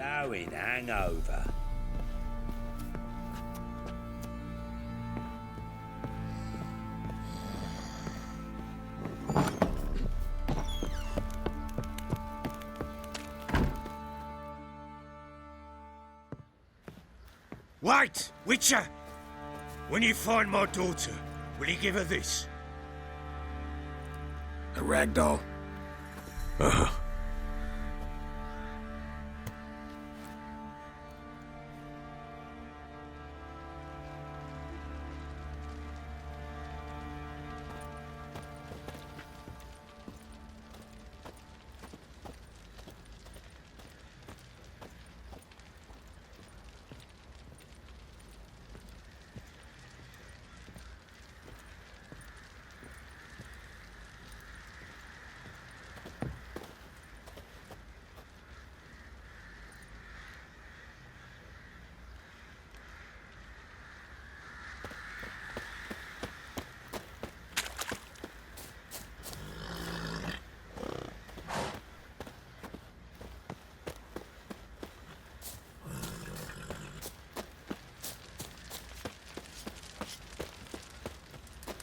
Blowing hangover. Wait, Witcher! When you find my daughter, will you give her this? A ragdoll. Uh-huh.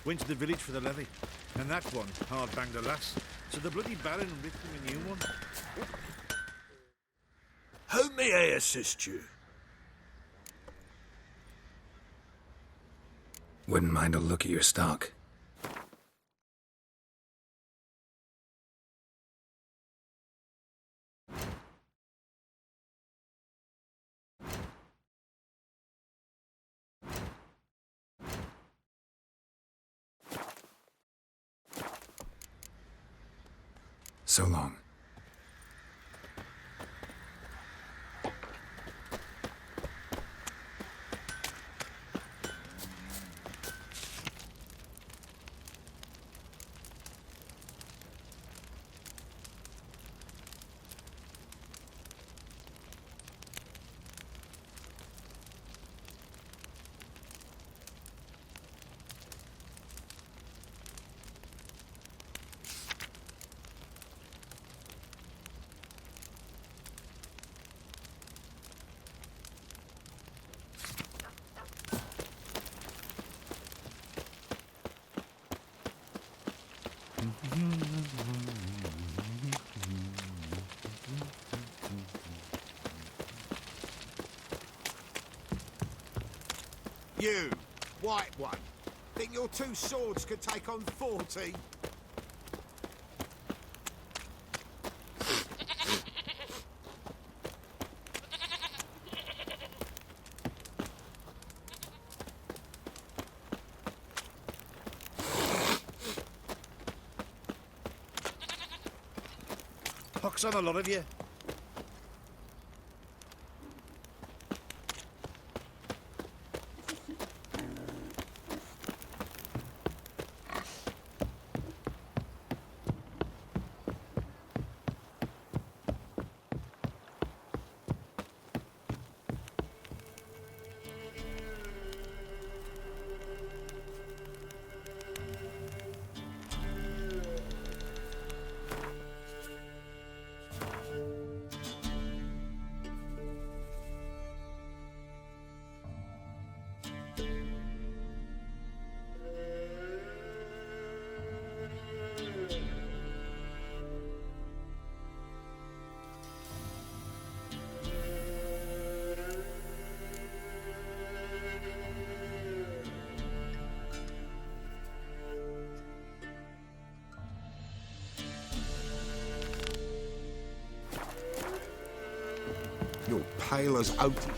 Went to the village for the levy, and that one hard banged a lass. So the bloody Baron ripped him a new one. How may I assist you? Wouldn't mind a look at your stock. So long. You, white one, think your two swords could take on 40? Pox on a lot of you. You're pale as oaty.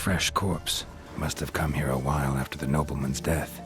fresh corpse. Must have come here a while after the nobleman's death.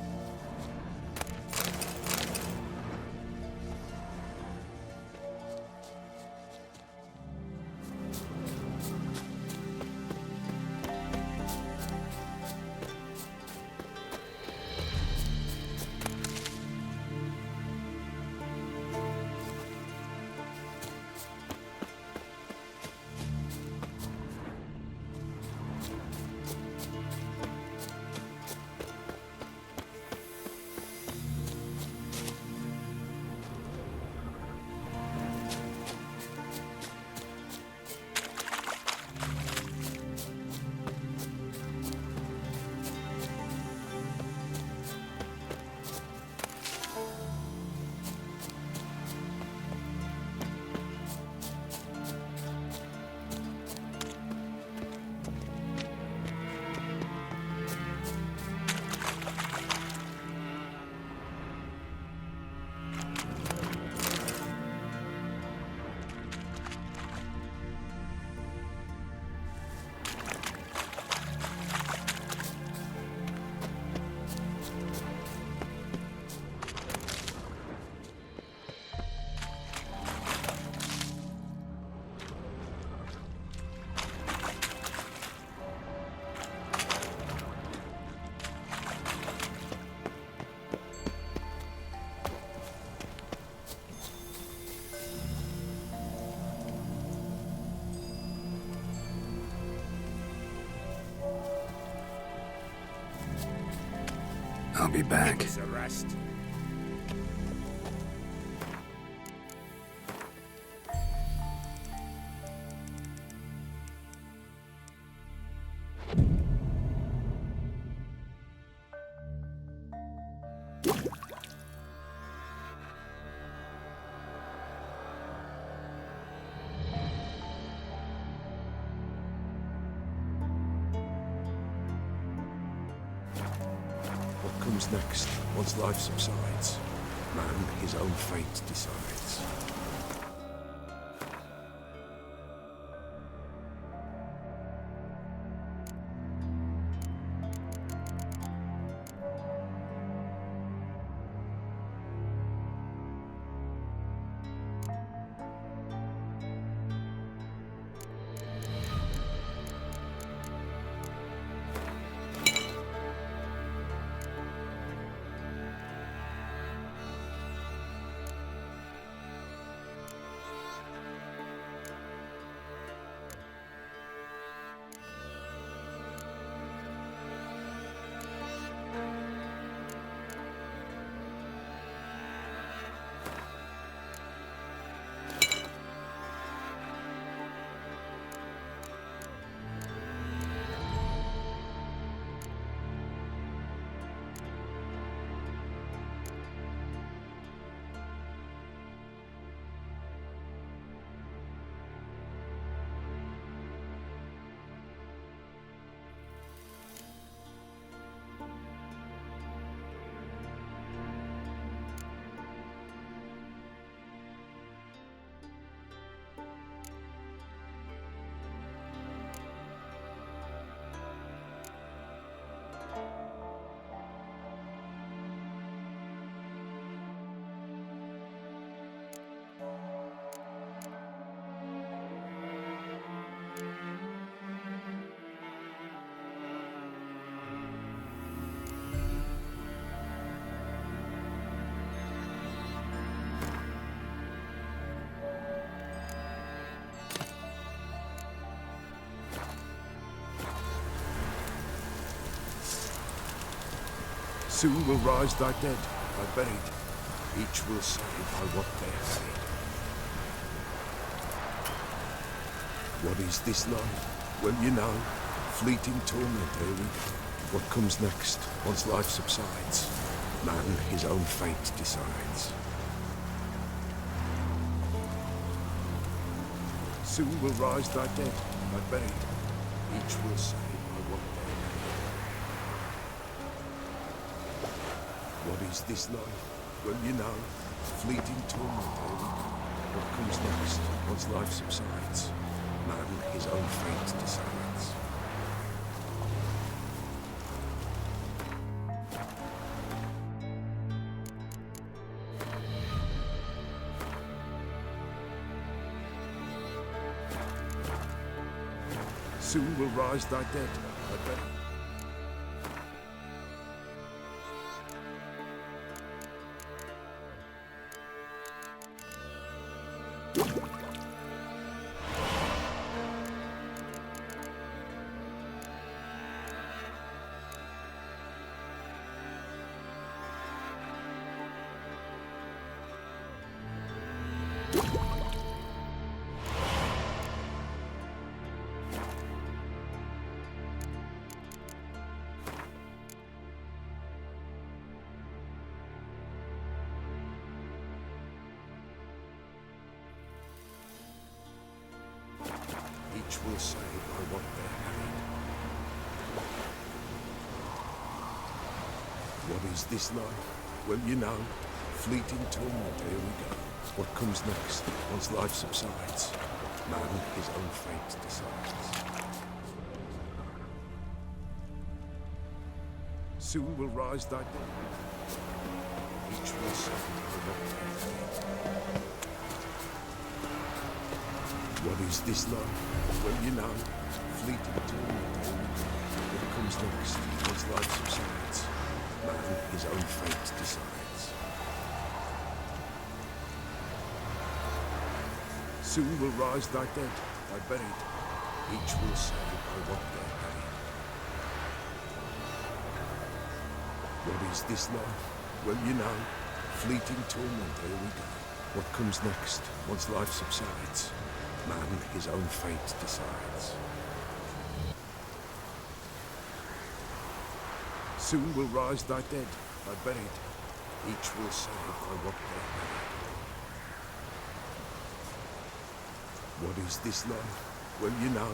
I'll be back. Give us a rest. What comes next, once life subsides? Man, his own fate decides. Soon will rise thy dead, thy buried. Each will say by what they have said. What is this life? Well, you know, fleeting torment here we go. What comes next, once life subsides? Man his own fate decides. Soon will rise thy dead, thy buried. Each will say by what they have said. What is this life? Well, you know, fleeting torment here we go. What comes next, once life subsides? Man his own fate decides. Soon will rise thy dead, thy buried. Each will say by what they're having. What is this life? Well, you know, fleeting torment, here we go. What comes next, once life subsides? Man his own fate decides. Soon will rise thy dead. Each will say by what they're having. What is this life? Well, you know, fleeting torment, here we go. What comes next, once life subsides? Man his own fate decides. Soon will rise thy dead, thy buried. Each will say by what they're having. What is this life? Well, you know, fleeting torment, here we go. What comes next, once life subsides? Man his own fate decides. Soon will rise thy dead, thy buried. Each will say by what they're having. What is this life? Well, you know,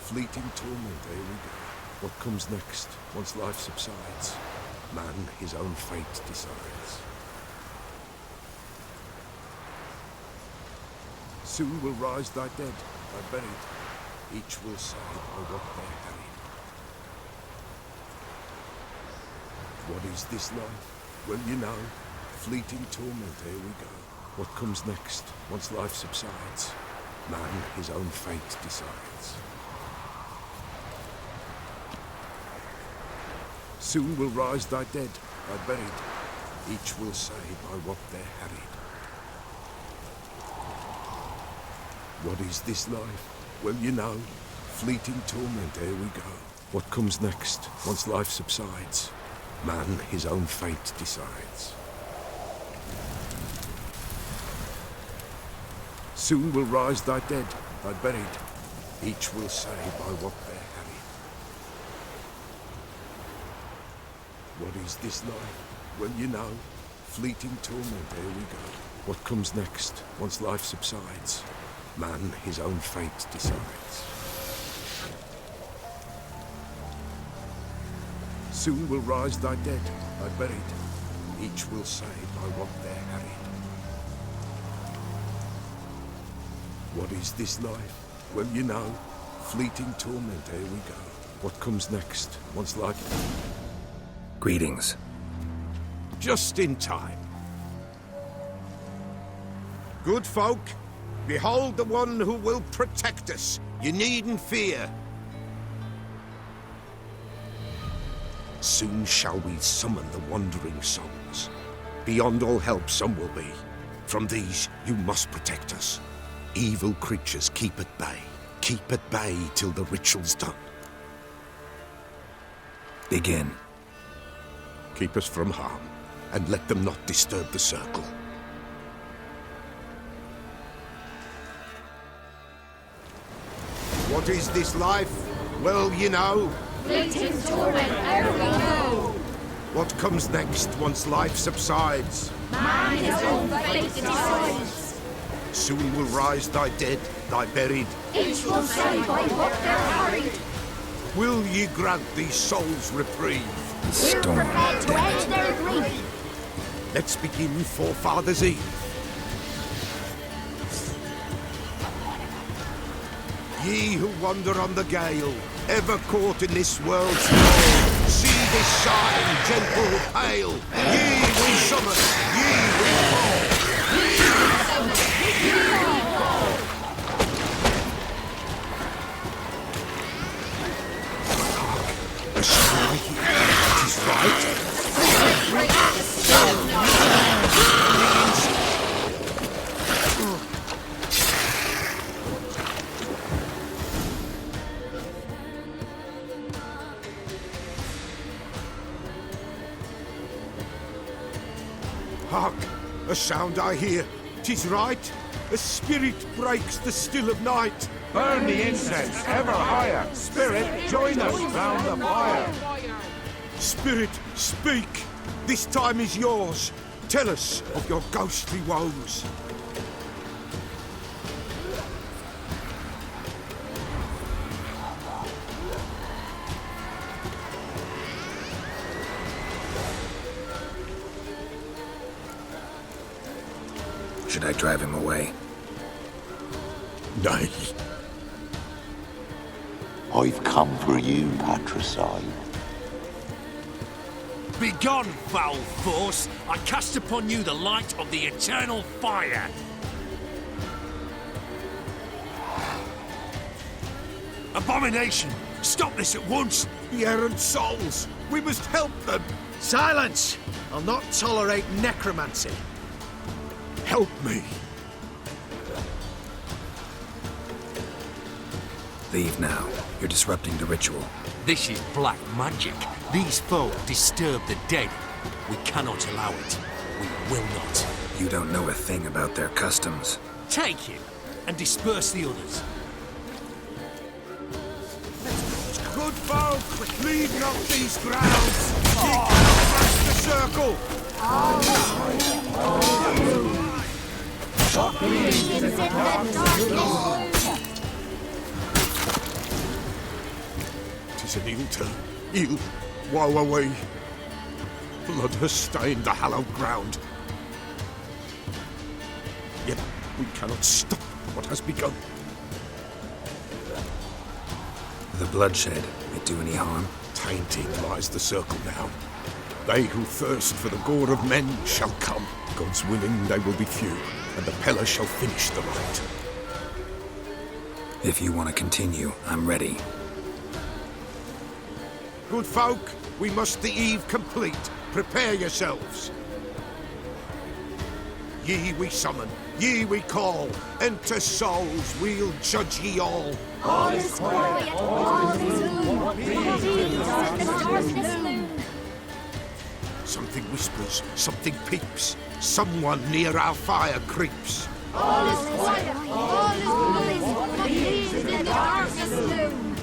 fleeting torment, here we go. What comes next, once life subsides? Man his own fate decides. Soon will rise thy dead, thy buried. Each will say by what they're having. What is this life? Well, you know, fleeting torment, here we go. What comes next, once life subsides? Man his own fate decides. Soon will rise thy dead, thy buried. Each will say by what they're having. What is this life? Well, you know, fleeting torment, here we go. What comes next, once life subsides? Man his own fate decides. Soon will rise thy dead, thy buried. Each will say by what they're having. What is this life? Well, you know, fleeting torment, here we go. What comes next, once life subsides? Man his own fate decides. Soon will rise thy dead, thy buried. Each will say by what they're having. What is this life? Well, you know, fleeting torment, here we go. What comes next, once life... Greetings. Just in time. Good folk, behold the one who will protect us. You needn't fear. Soon shall we summon the wandering souls. Beyond all help some will be. From these you must protect us. Evil creatures keep at bay. Keep at bay till the ritual's done. Begin. Keep us from harm, and let them not disturb the circle. What is this life? Well, you know. Fleeting torment, ere we go. What comes next once life subsides? Man his own fate decides. Soon will rise thy dead, thy buried. Each will say by what they're hurried. Will ye grant these souls reprieve? We're Storm, prepared to damn end it. their grief. Let's begin Forefathers' Eve. Ye who wander on the gale, ever caught in this world's woe, see this sign, gentle, pale. Ye we summon, ye we call. right. Hark! A sound I hear. 'Tis right. A spirit breaks the still of night. Burn the incense ever higher. Spirit, join us round the fire. Spirit, speak. This time is yours. Tell us of your ghostly woes. Should I drive him away? Nay. I've come for you, patricide. Begone, foul force! I cast upon you the light of the eternal fire! Abomination! Stop this at once! The errant souls. We must help them. Silence! I'll not tolerate necromancy. Help me. Leave now. You're disrupting the ritual. This is black magic. These folk disturb the dead. We cannot allow it. We will not. You don't know a thing about their customs. Take him and disperse the others. Good folk, leave not these grounds. Ye cannot pass the circle. Legions in the darkness. 'Tis an ill turn. Ill. Woe away. Blood has stained the hallowed ground. Yet we cannot stop what has begun. The bloodshed, it do any harm? Tainted lies the circle now. They who thirst for the gore of men shall come. God's willing, they will be few, and the Peller shall finish the rite. If you want to continue, I'm ready. Good folk, we must the eve complete. Prepare yourselves. Ye we summon, ye we call. Enter souls, we'll judge ye all. All is quiet, all is gloom. Legions in the darkness loom. Something whispers, something peeps. Someone near our fire creeps. All is quiet, all is gloom. Legions in the darkness loom.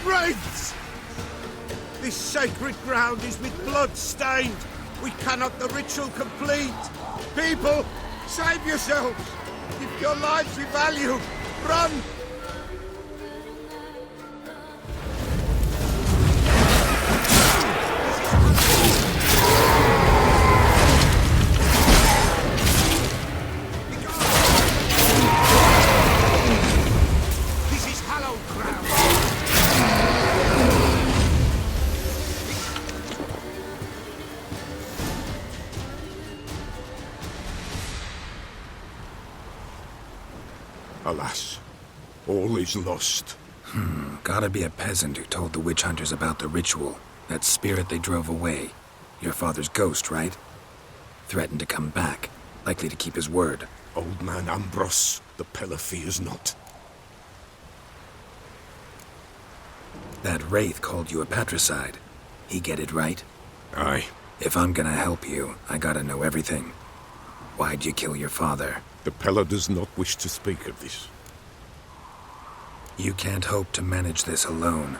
Wraiths! This sacred ground is with blood stained. We cannot the ritual complete. People, save yourselves. If your lives you value, run! This is hallowed ground. Alas, all is lost. Gotta be a peasant who told the witch hunters about the ritual. That spirit they drove away. Your father's ghost, right? Threatened to come back. Likely to keep his word. Old man Ambros, the Peller fears not. That wraith called you a patricide. He get it right? Aye. If I'm gonna help you, I gotta know everything. Why'd you kill your father? The Peller does not wish to speak of this. You can't hope to manage this alone.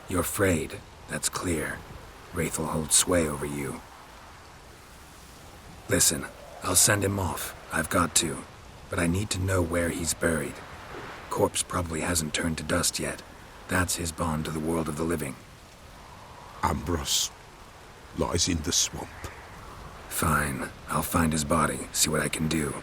You're afraid, that's clear. Wraith will hold sway over you. Listen, I'll send him off. I've got to. But I need to know where he's buried. Corpse probably hasn't turned to dust yet. That's his bond to the world of the living. Ambros lies in the swamp. Fine. I'll find his body, see what I can do.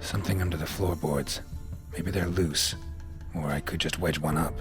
Something under the floorboards. Maybe they're loose. Or I could just wedge one up.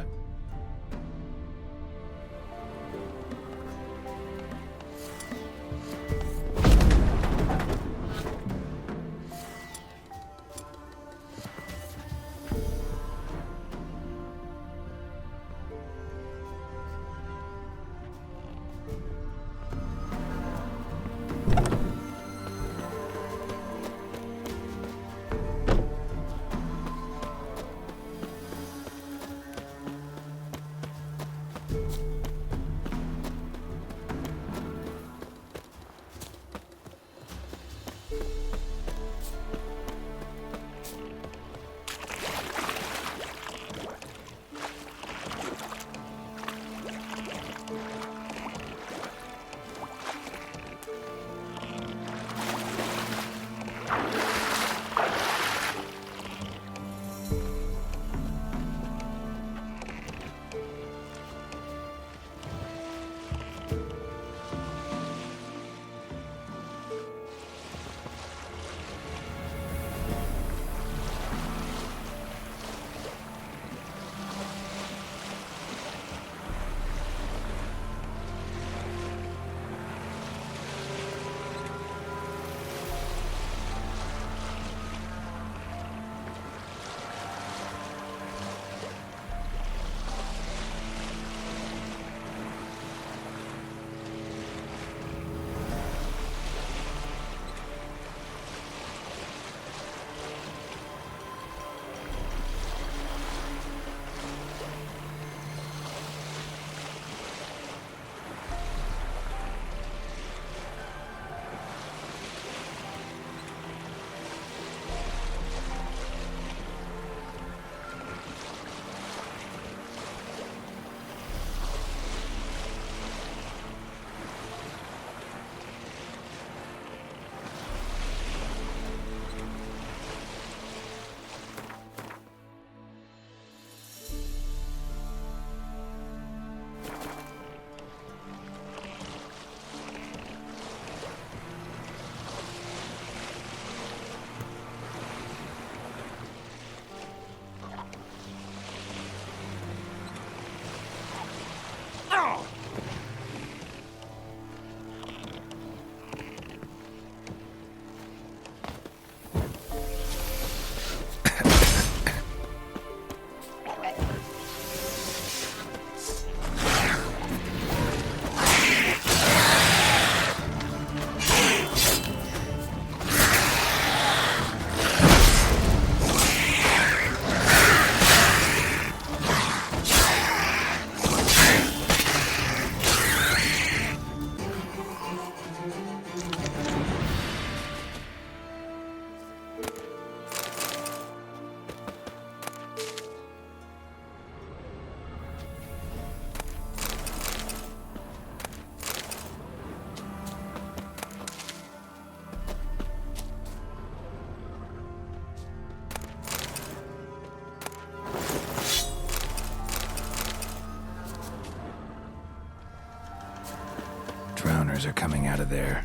Drowners are coming out of there.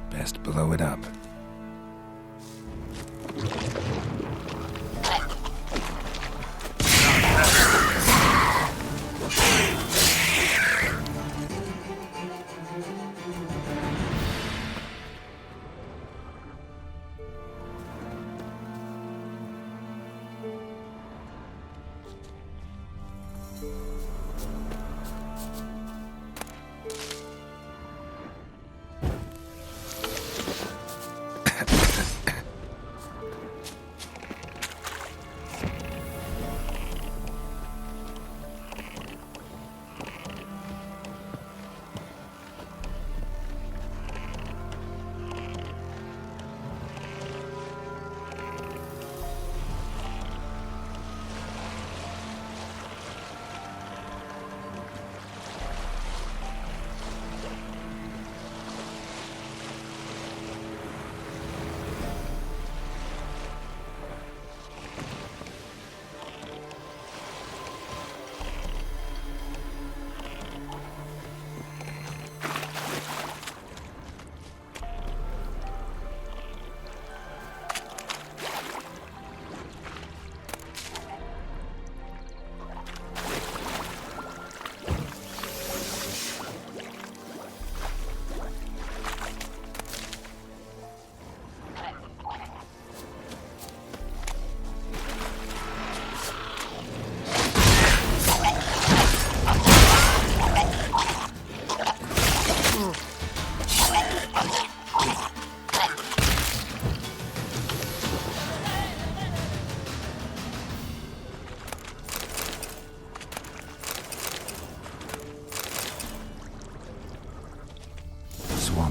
Best blow it up.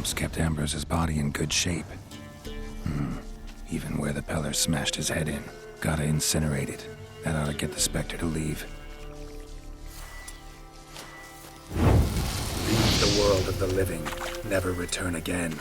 swamps kept Ambrose's body in good shape. Even where the Peller smashed his head in. Gotta incinerate it. That ought to get the Spectre to leave. Leave the world of the living. Never return again.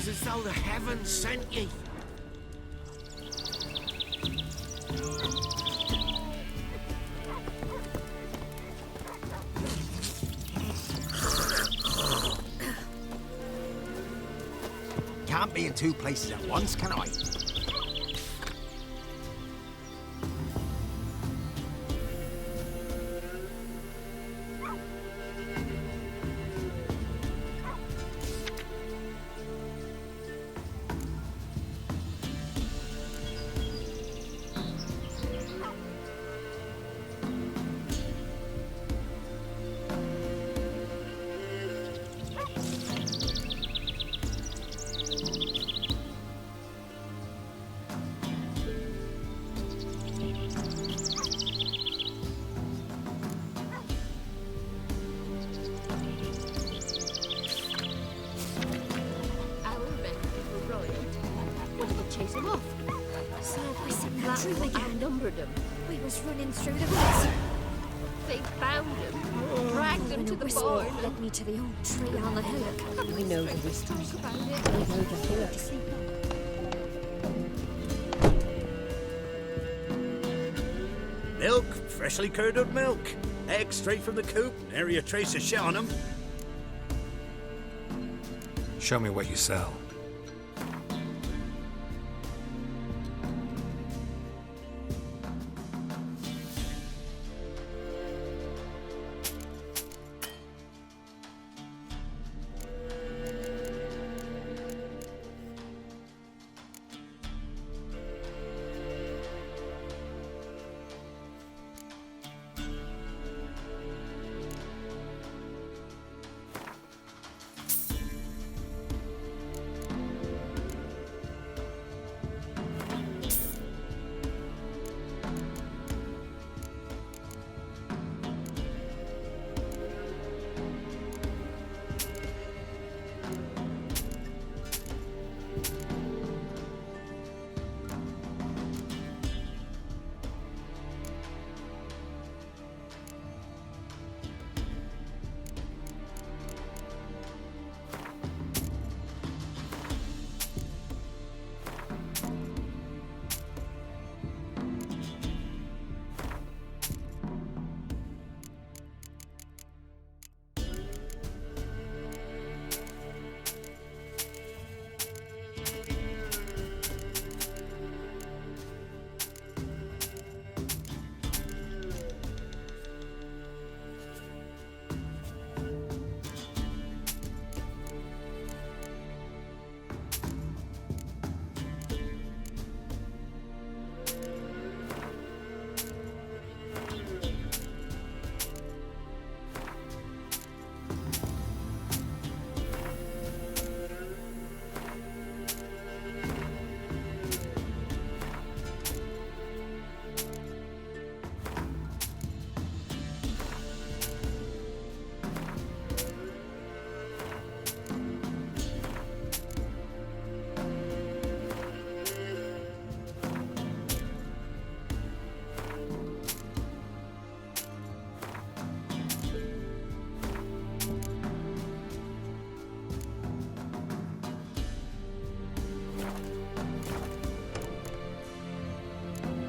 as though the heavens sent ye. Can't be in two places at once, can I? Chase him off. So I seen that tree again. Outnumbered them. We was running through the woods. They found him, dragged him to the barn. Led me to the old tree on the hillock. We know the whispers. We know the hillock. Milk, freshly curdled milk. Eggs straight from the coop, nary a trace of shit on them. Show me what you sell.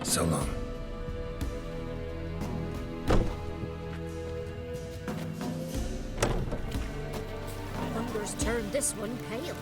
So long. Thunder's turned this one pale.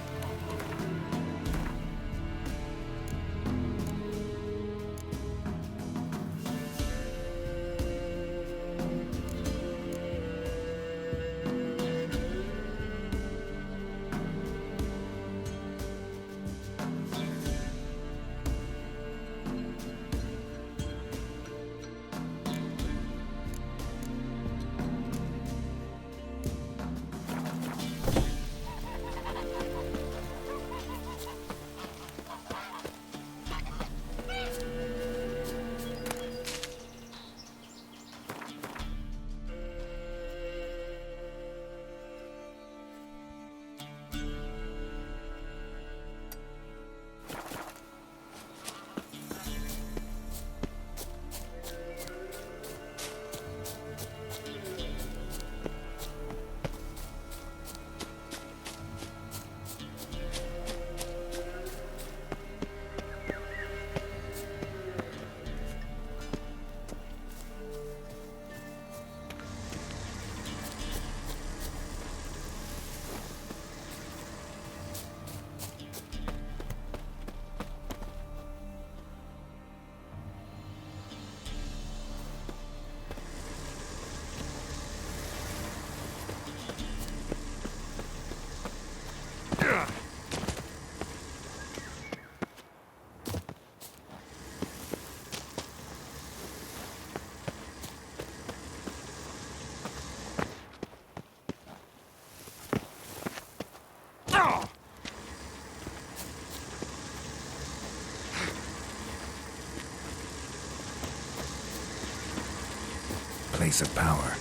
place of power.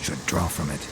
Should draw from it.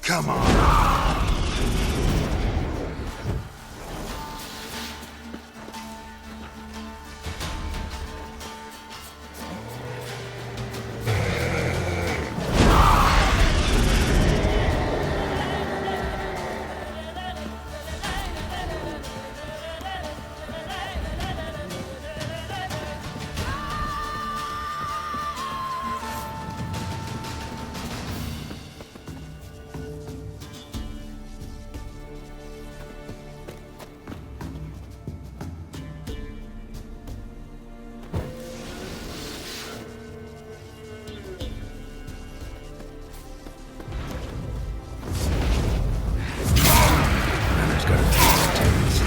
Come on. Manner's got a taste of Terrence.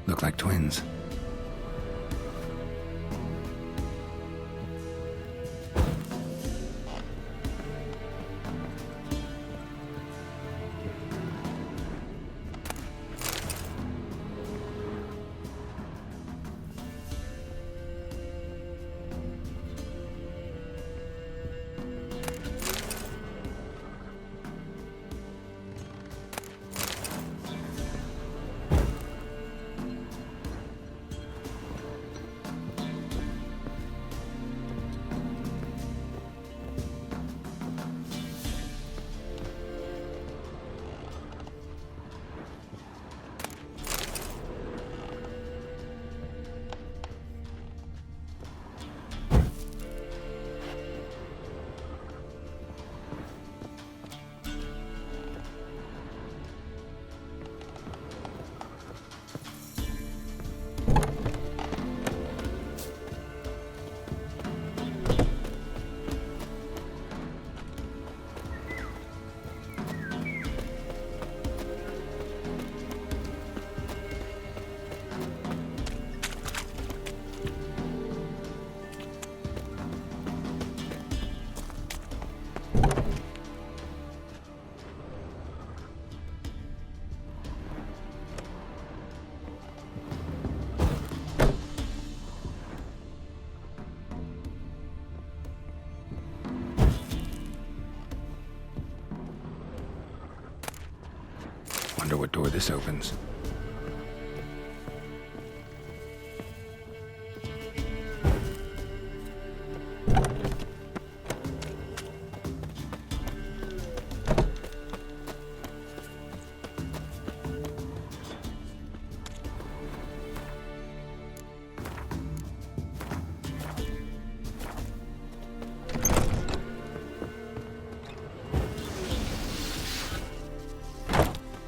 Look like twins. Wonder what door this opens.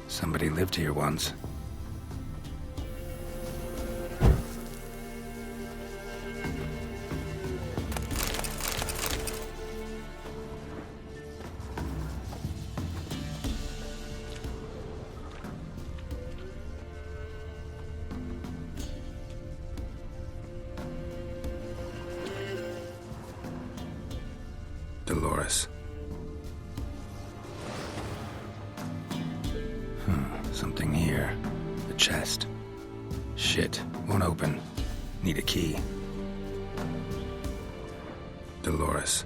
Somebody lived here once. Dolores. Something here. The chest. Shit. Won't open. Need a key. Dolores.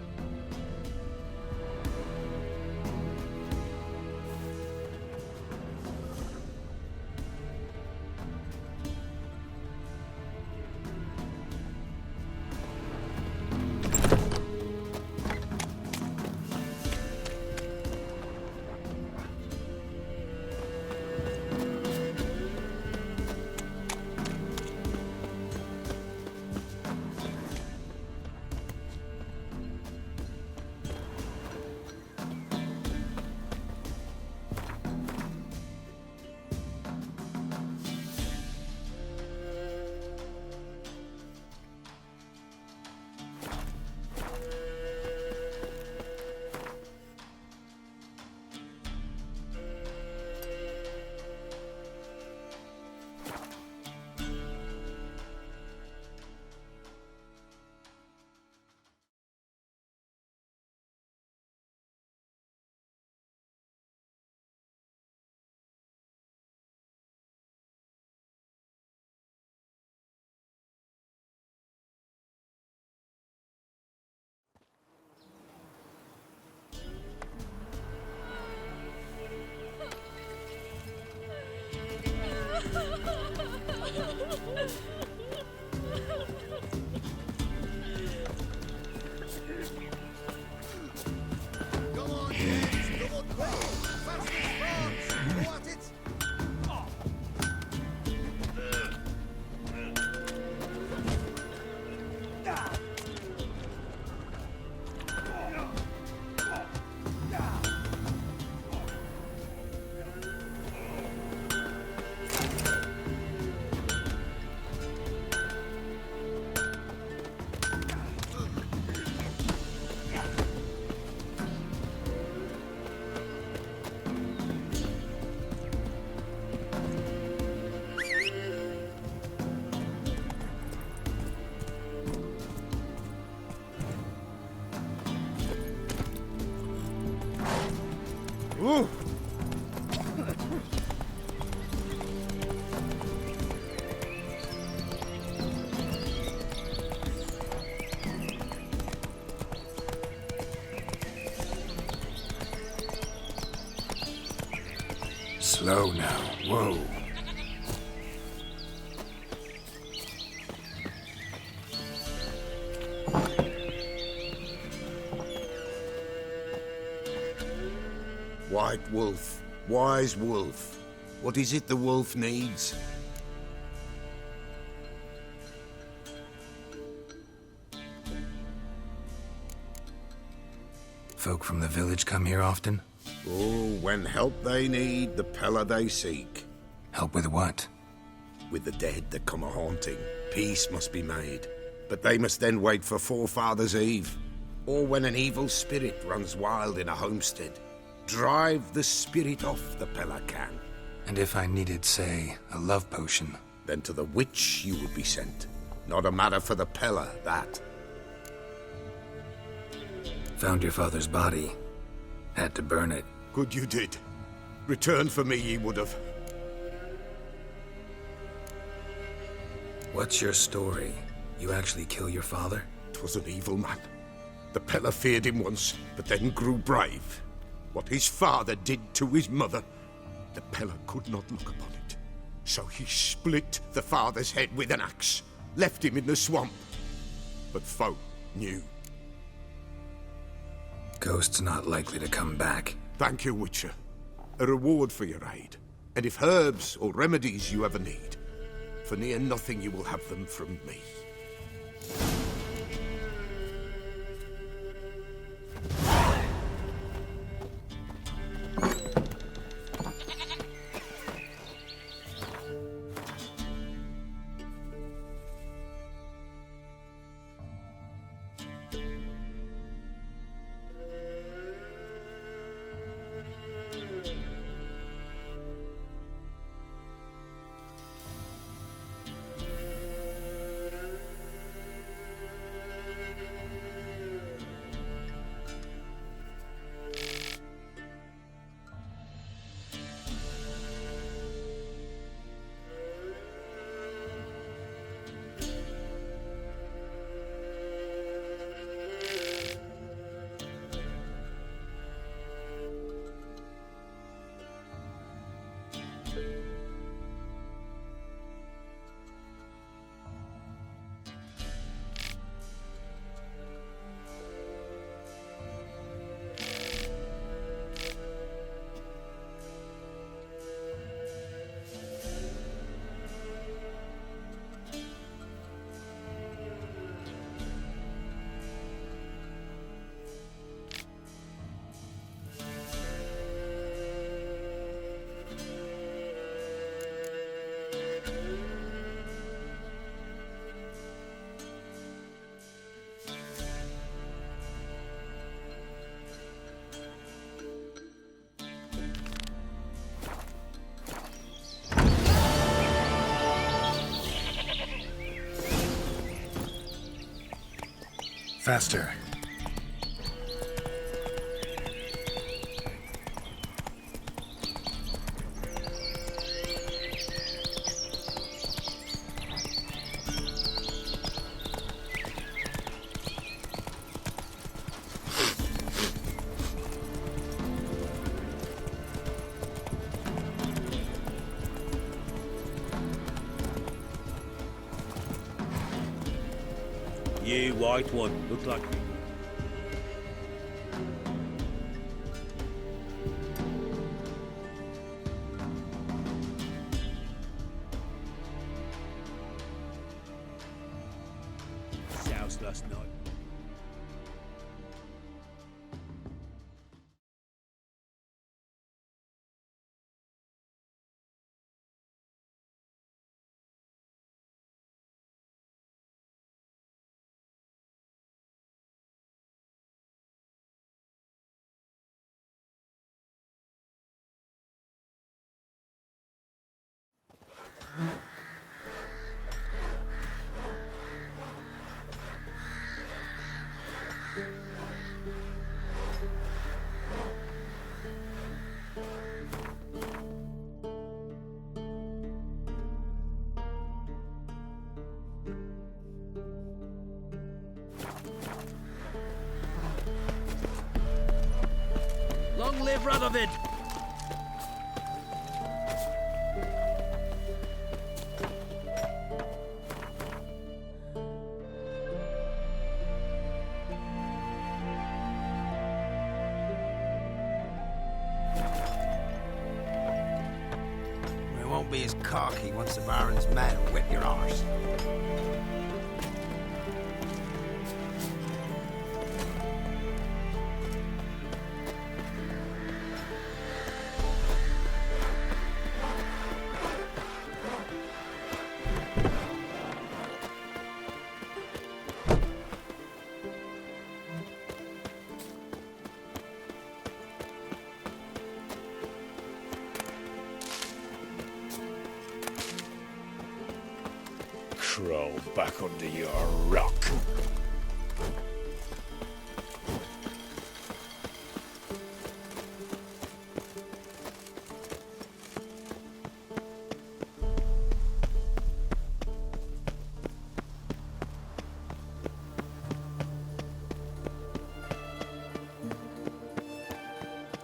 Ooh. Slow now. Whoa. White Wolf, wise wolf. What is it the wolf needs? Folk from the village come here often? Oh, when help they need, the Pella they seek. Help with what? With the dead that come a-haunting, peace must be made. But they must then wait for Forefathers' Eve, or when an evil spirit runs wild in a homestead. Drive the spirit off the Pella can. And if I needed, say, a love potion? Then to the witch you would be sent. Not a matter for the Pella, that. Found your father's body. Had to burn it. Good you did. Return for me ye would have. What's your story? You actually kill your father? 'Twas an evil man. The Pella feared him once, but then grew brave. What his father did to his mother, the Pella could not look upon it. So he split the father's head with an axe, left him in the swamp. But folk knew. Ghost's not likely to come back. Thank you, Witcher. A reward for your aid. And if herbs or remedies you ever need, for near nothing you will have them from me. Faster. You white one. Look like me. Souse last night. Long live Radovid! We won't be as cocky once the Baron's men whip your arse. Crawl back under your rock.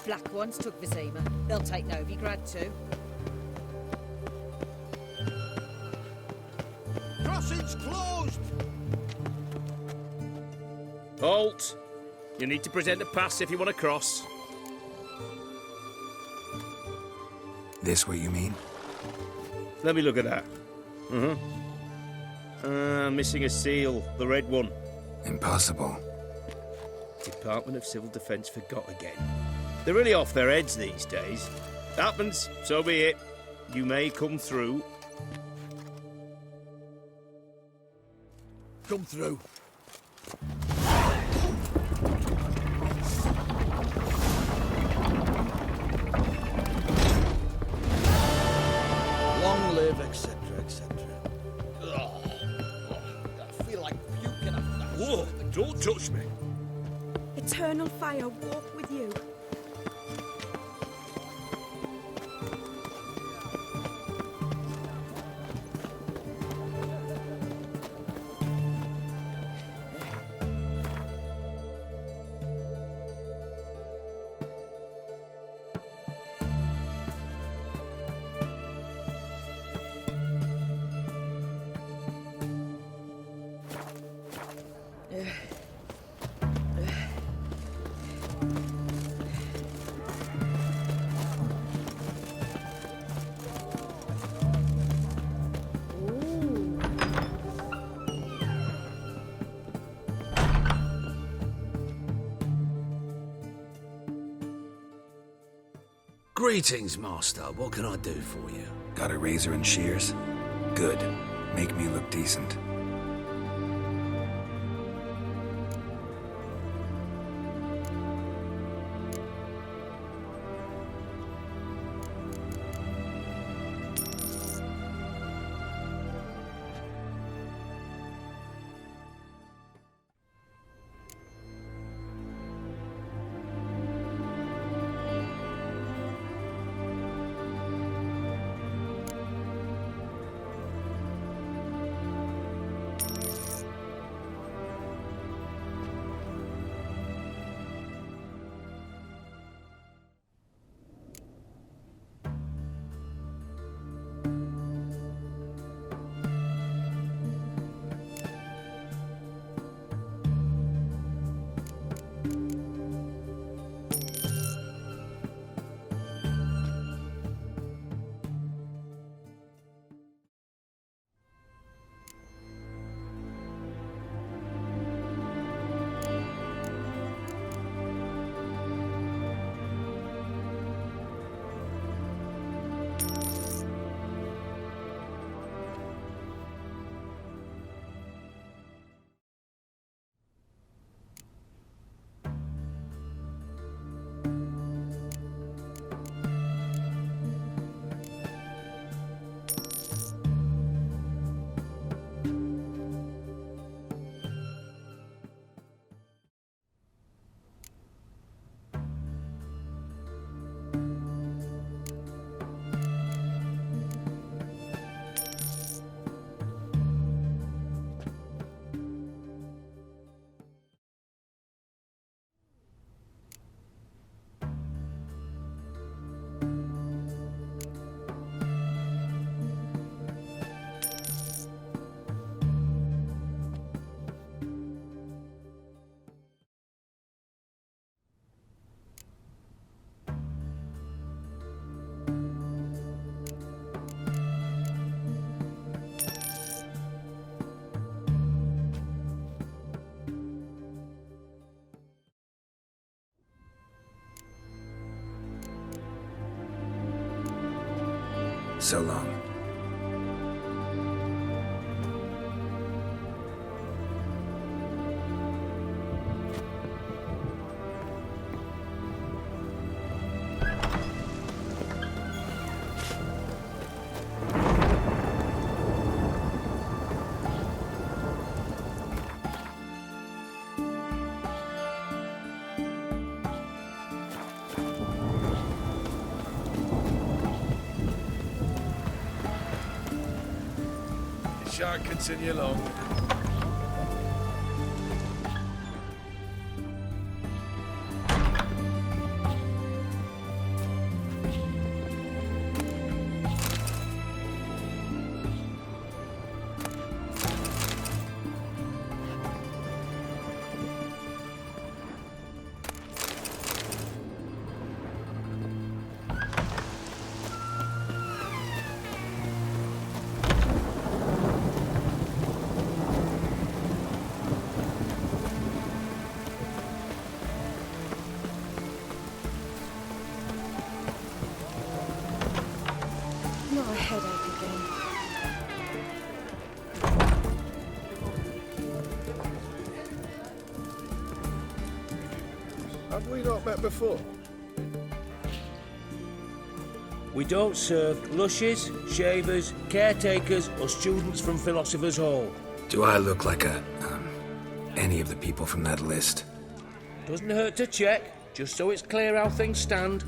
Black ones took Vizima. They'll take Novigrad too. Crossing's closed! Halt! You need to present a pass if you want to cross. This what you mean? Let me look at that. Missing a seal, the red one. Impossible. Department of Civil Defence forgot again. They're really off their heads these days. Happens, so be it. You may come through. Come through. Long live, etc., etc. I feel like puking up that. Whoa, don't touch me. Eternal fire walk with you. Greetings, Master. What can I do for you? Got a razor and shears? Good. Make me look decent. So long. Shan't continue long. Not a headache again. Have we not met before? We don't serve lushes, shavers, caretakers, or students from Philosopher's Hall. Do I look like any of the people from that list? Doesn't hurt to check, just so it's clear how things stand.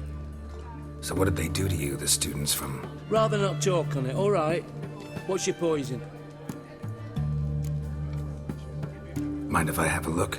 So what did they do to you, the students from... Rather not talk on it, all right? What's your poison? Mind if I have a look?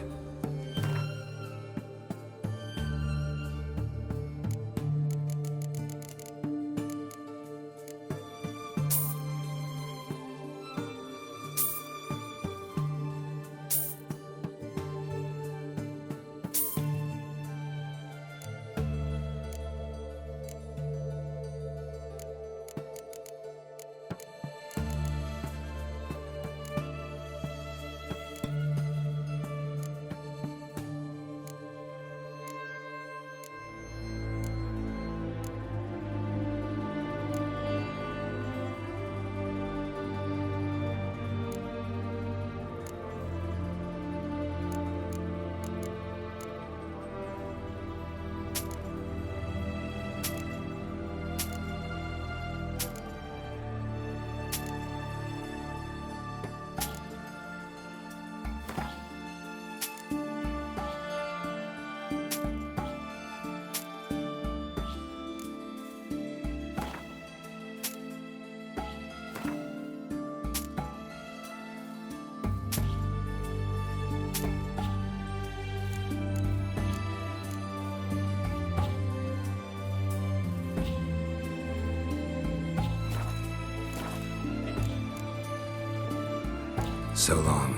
So long.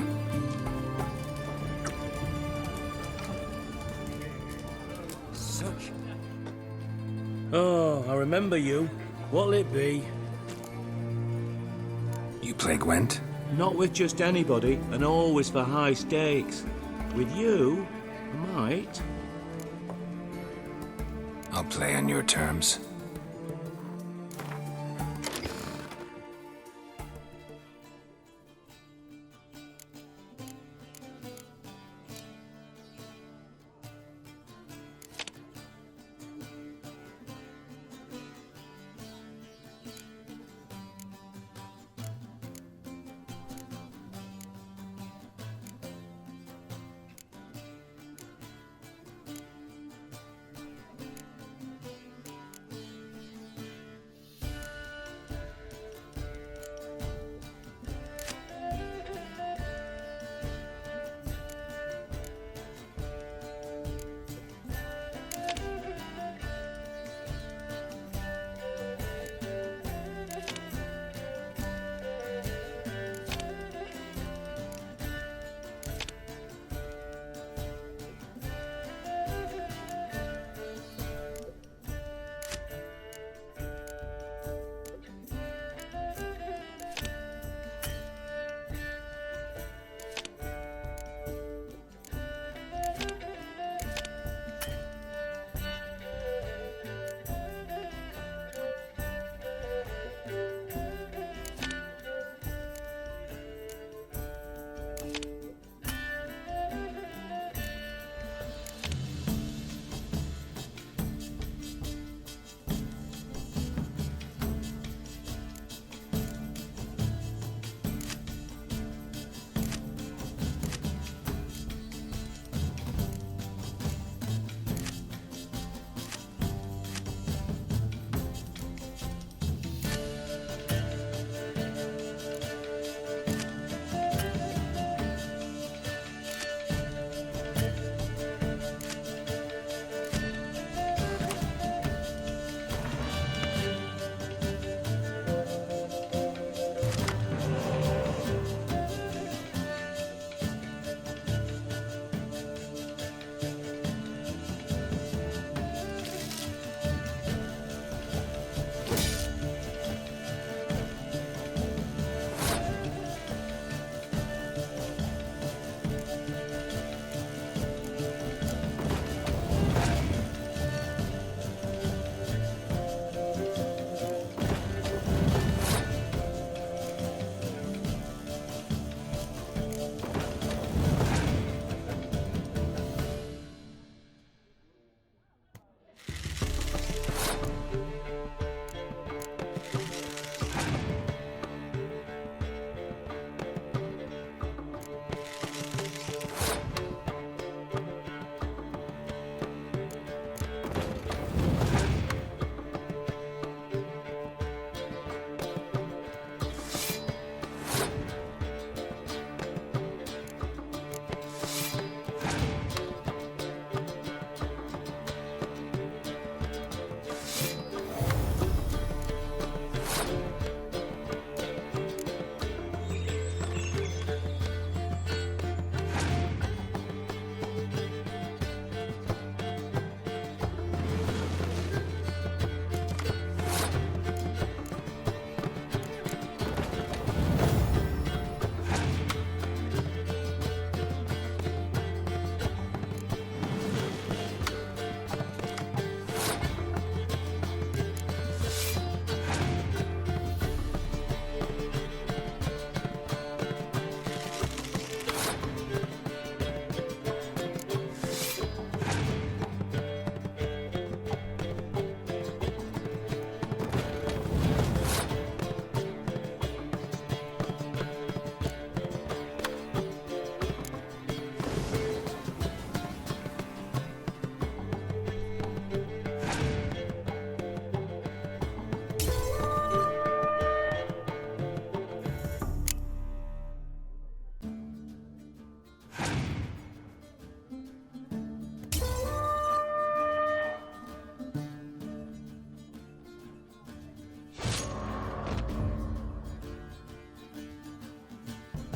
Such... Oh, I remember you. What'll it be? You play Gwent? Not with just anybody, and always for high stakes. With you, I might. I'll play on your terms.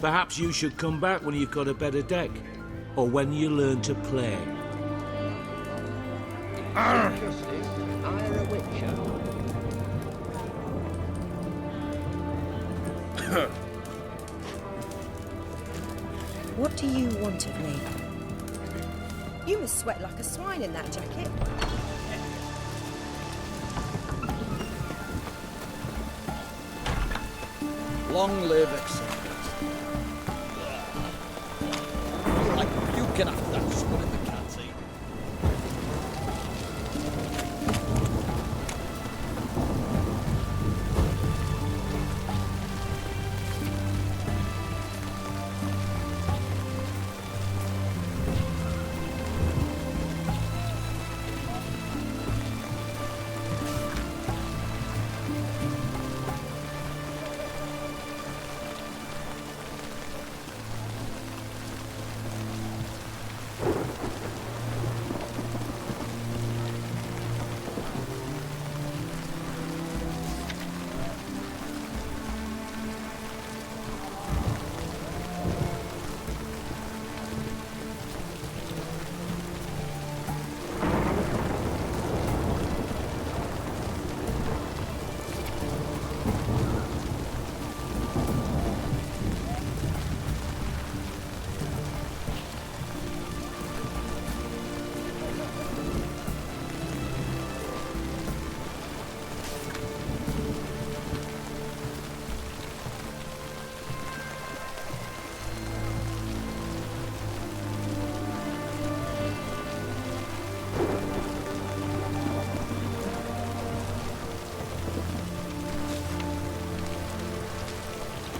Perhaps you should come back when you've got a better deck. Or when you learn to play. What do you want of me? You must sweat like a swine in that jacket. Long live acceptance. Like you can have that spot in the canteen.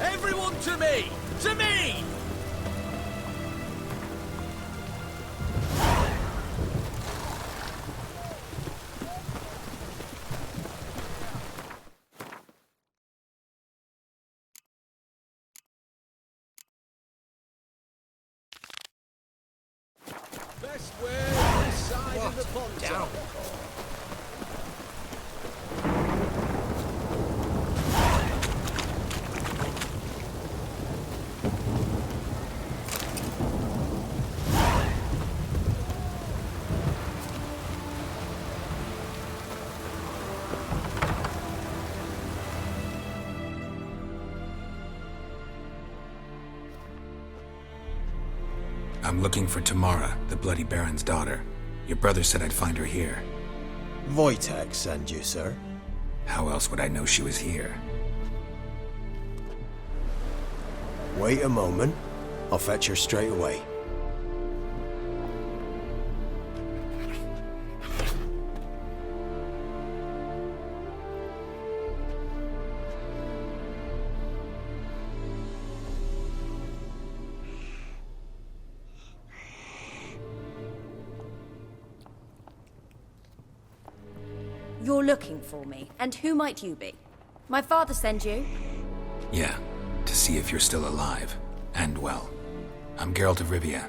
Everyone to me! To me! Best way this side of the pond. Down. I'm looking for Tamara, the Bloody Baron's daughter. Your brother said I'd find her here. Wojtek send you, sir. How else would I know she was here? Wait a moment. I'll fetch her straight away. You're looking for me, and who might you be? My father sent you? Yeah, to see if you're still alive. And well. I'm Geralt of Rivia.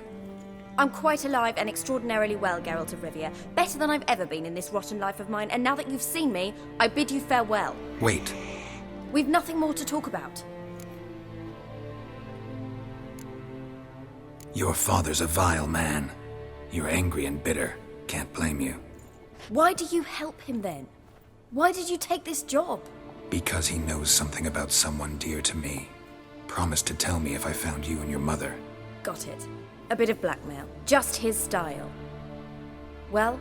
I'm quite alive and extraordinarily well, Geralt of Rivia. Better than I've ever been in this rotten life of mine, and now that you've seen me, I bid you farewell. Wait. We've nothing more to talk about. Your father's a vile man. You're angry and bitter. Can't blame you. Why do you help him then? Why did you take this job? Because he knows something about someone dear to me. Promised to tell me if I found you and your mother. Got it. A bit of blackmail. Just his style. Well,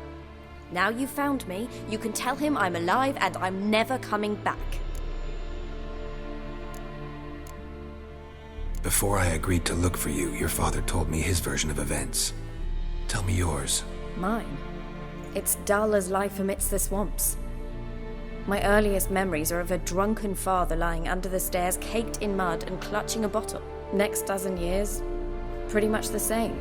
now you've found me, you can tell him I'm alive and I'm never coming back. Before I agreed to look for you, your father told me his version of events. Tell me yours. Mine? It's dull as life amidst the swamps. My earliest memories are of a drunken father lying under the stairs, caked in mud and clutching a bottle. Next dozen years, pretty much the same.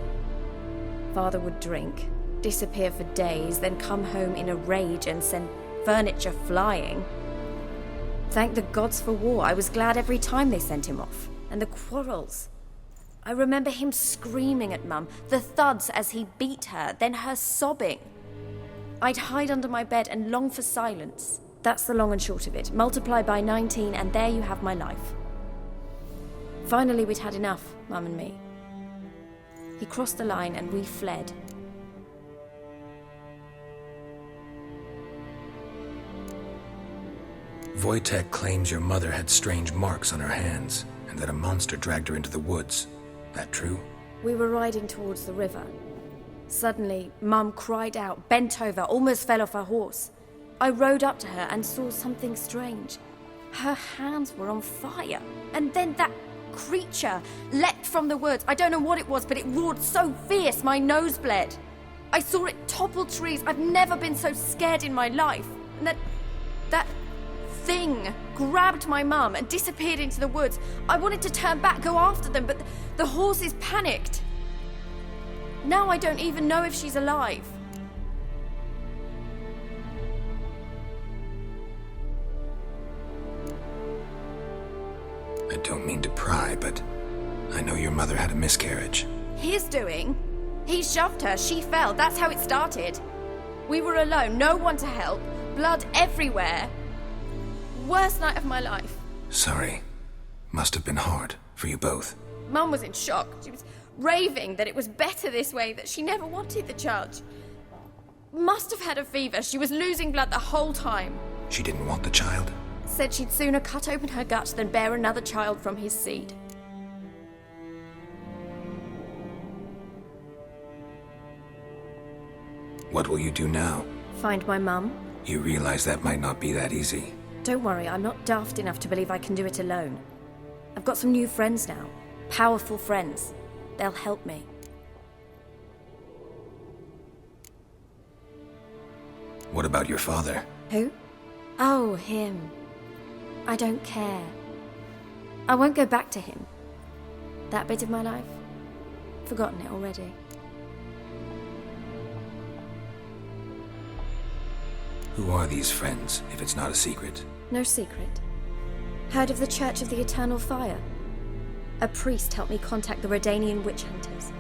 Father would drink, disappear for days, then come home in a rage and send furniture flying. Thank the gods for war. I was glad every time they sent him off. And the quarrels. I remember him screaming at Mum, the thuds as he beat her, then her sobbing. I'd hide under my bed and long for silence. That's the long and short of it. Multiply by 19 and there you have my life. Finally, we'd had enough, Mum and me. He crossed the line and we fled. Wojtek claims your mother had strange marks on her hands, and that a monster dragged her into the woods. That true? We were riding towards the river. Suddenly, Mum cried out, bent over, almost fell off her horse. I rode up to her and saw something strange. Her hands were on fire. And then that creature leapt from the woods. I don't know what it was, but it roared so fierce my nose bled. I saw it topple trees. I've never been so scared in my life. And that thing grabbed my mum and disappeared into the woods. I wanted to turn back, go after them, but the horses panicked. Now I don't even know if she's alive. I don't mean to pry, but I know your mother had a miscarriage. His doing? He shoved her, she fell, that's how it started. We were alone, no one to help, blood everywhere. Worst night of my life. Sorry. Must have been hard for you both. Mum was in shock. She was raving that it was better this way, that she never wanted the child. Must have had a fever. She was losing blood the whole time. She didn't want the child? Said she'd sooner cut open her gut than bear another child from his seed. What will you do now? Find my mum. You realize that might not be that easy. Don't worry, I'm not daft enough to believe I can do it alone. I've got some new friends now. Powerful friends. They'll help me. What about your father? Who? Oh, him. I don't care. I won't go back to him. That bit of my life? Forgotten it already. Who are these friends, if it's not a secret? No secret. Heard of the Church of the Eternal Fire? A priest helped me contact the Redanian witch hunters.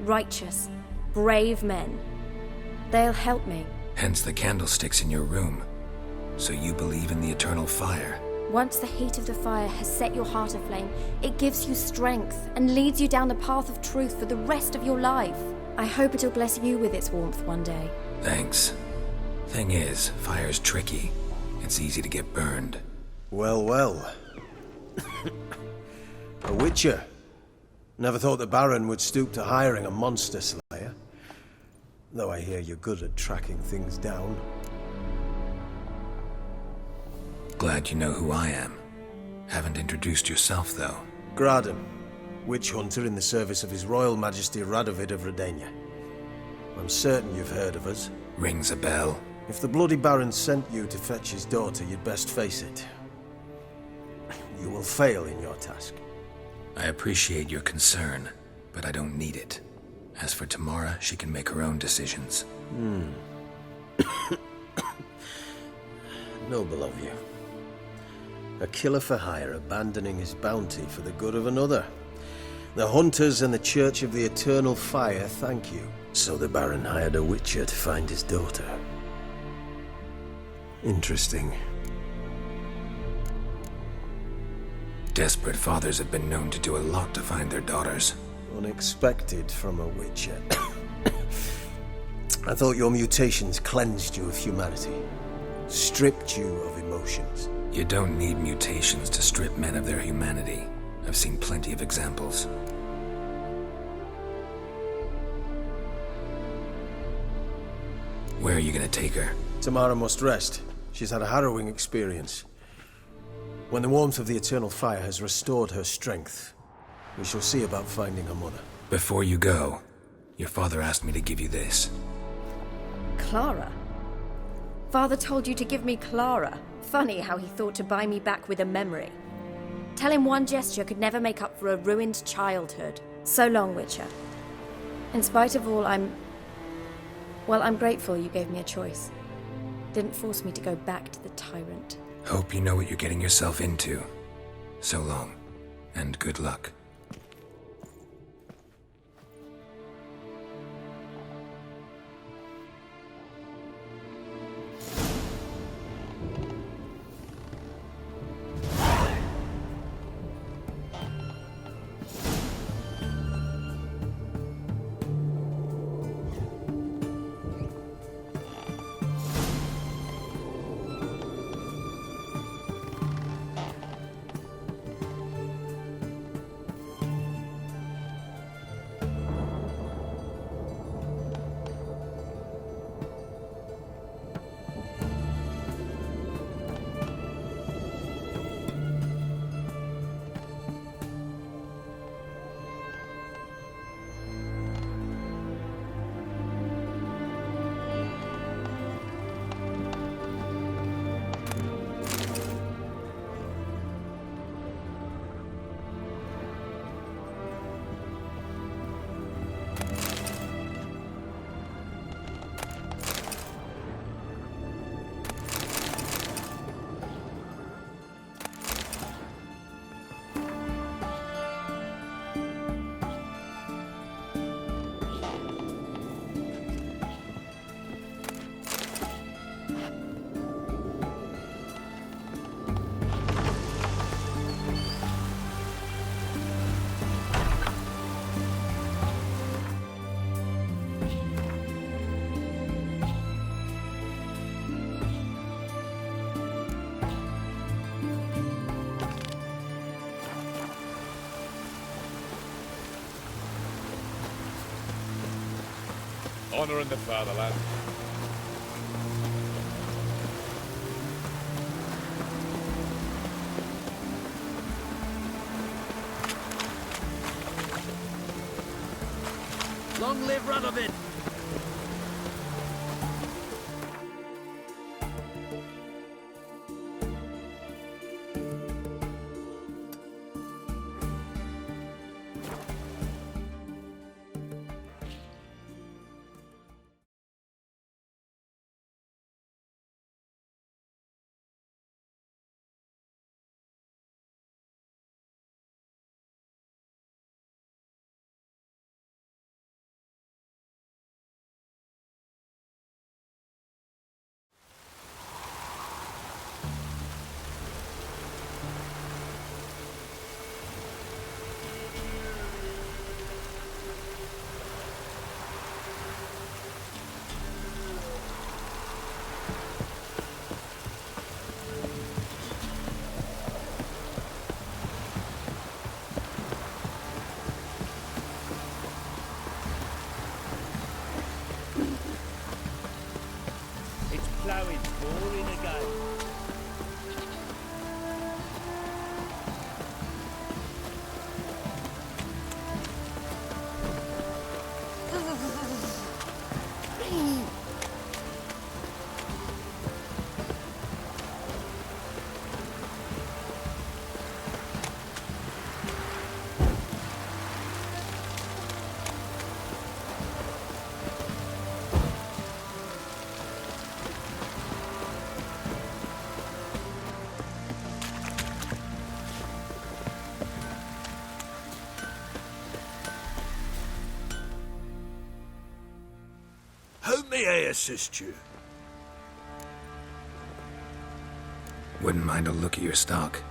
Righteous, brave men. They'll help me. Hence the candlesticks in your room. So you believe in the eternal fire? Once the heat of the fire has set your heart aflame, it gives you strength and leads you down the path of truth for the rest of your life. I hope it'll bless you with its warmth one day. Thanks. Thing is, fire's tricky. It's easy to get burned. Well, well. A witcher. Never thought the Baron would stoop to hiring a monster slayer. Though I hear you're good at tracking things down. Glad you know who I am. Haven't introduced yourself, though. Graden, witch hunter in the service of His Royal Majesty Radovid of Redania. I'm certain you've heard of us. Rings a bell. If the Bloody Baron sent you to fetch his daughter, you'd best face it. You will fail in your task. I appreciate your concern, but I don't need it. As for Tamara, she can make her own decisions. Noble of you. A killer for hire abandoning his bounty for the good of another. The hunters and the Church of the Eternal Fire thank you. So the Baron hired a witcher to find his daughter. Interesting. Desperate fathers have been known to do a lot to find their daughters. Unexpected from a witcher. I thought your mutations cleansed you of humanity. Stripped you of emotions. You don't need mutations to strip men of their humanity. I've seen plenty of examples. Where are you gonna take her? Tamara must rest. She's had a harrowing experience. When the warmth of the Eternal Fire has restored her strength, we shall see about finding her mother. Before you go, your father asked me to give you this. Clara? Father told you to give me Clara. Funny how he thought to buy me back with a memory. Tell him one gesture could never make up for a ruined childhood. So long, Witcher. In spite of all, I'm grateful you gave me a choice. Didn't force me to go back to the tyrant. Hope you know what you're getting yourself into. So long, and good luck. honouring the fatherland. Long live Radovid! Ploughing boring again. How may I assist you? Wouldn't mind a look at your stock.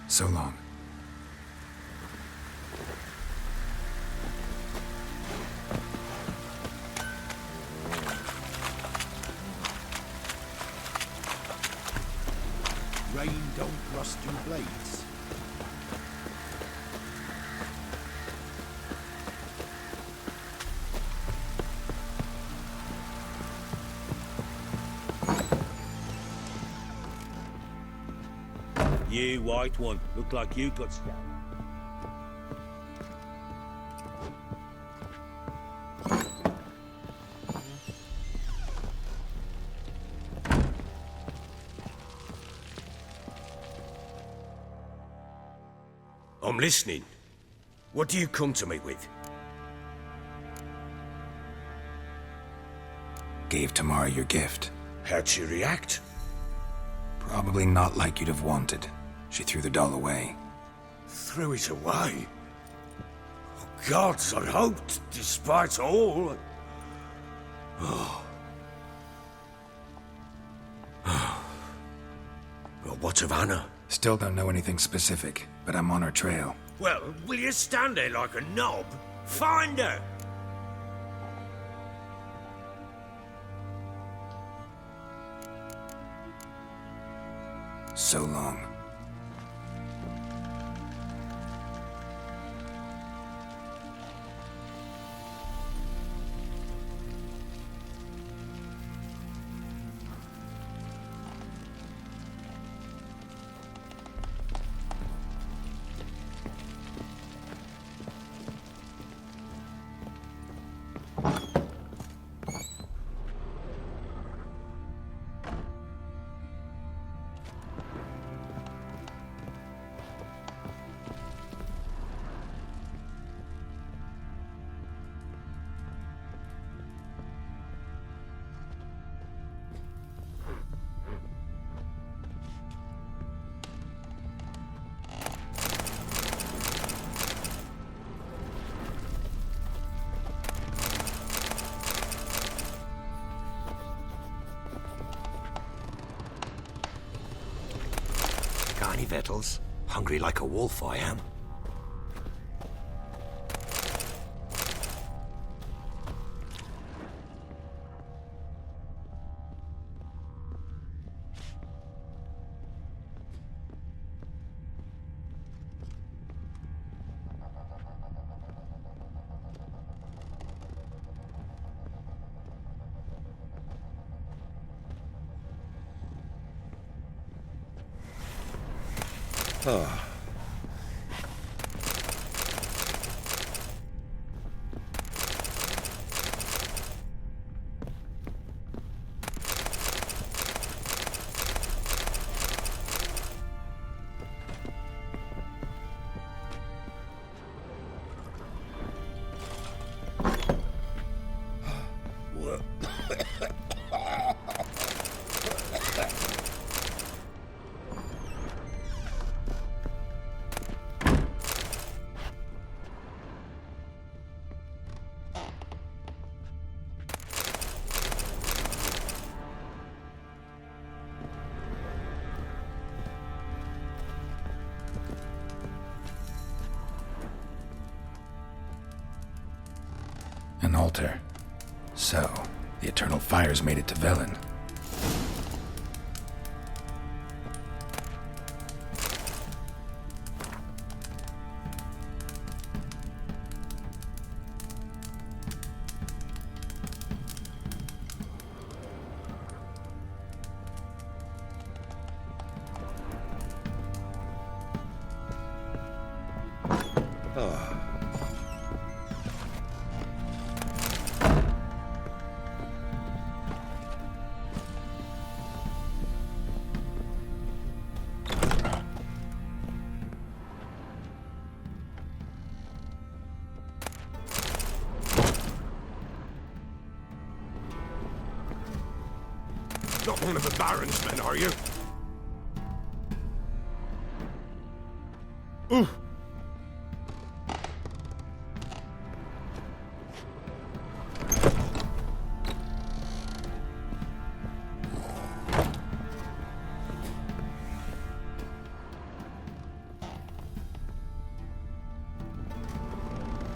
So long. Rain don't rust your blades. You white one, look like you got stabbed. I'm listening. What do you come to me with? Gave Tamara your gift. How'd she react? Probably not like you'd have wanted. She threw the doll away. Threw it away? Oh, gods, I hoped, despite all. Oh. Well, what of Anna? Still don't know anything specific, but I'm on her trail. Well, will you stand there like a knob? Find her! So long. Vettles. Hungry like a wolf, I am. Ah. An altar. So, the Eternal Fires made it to Velen. Not one of the Baron's men, are you? Ooh.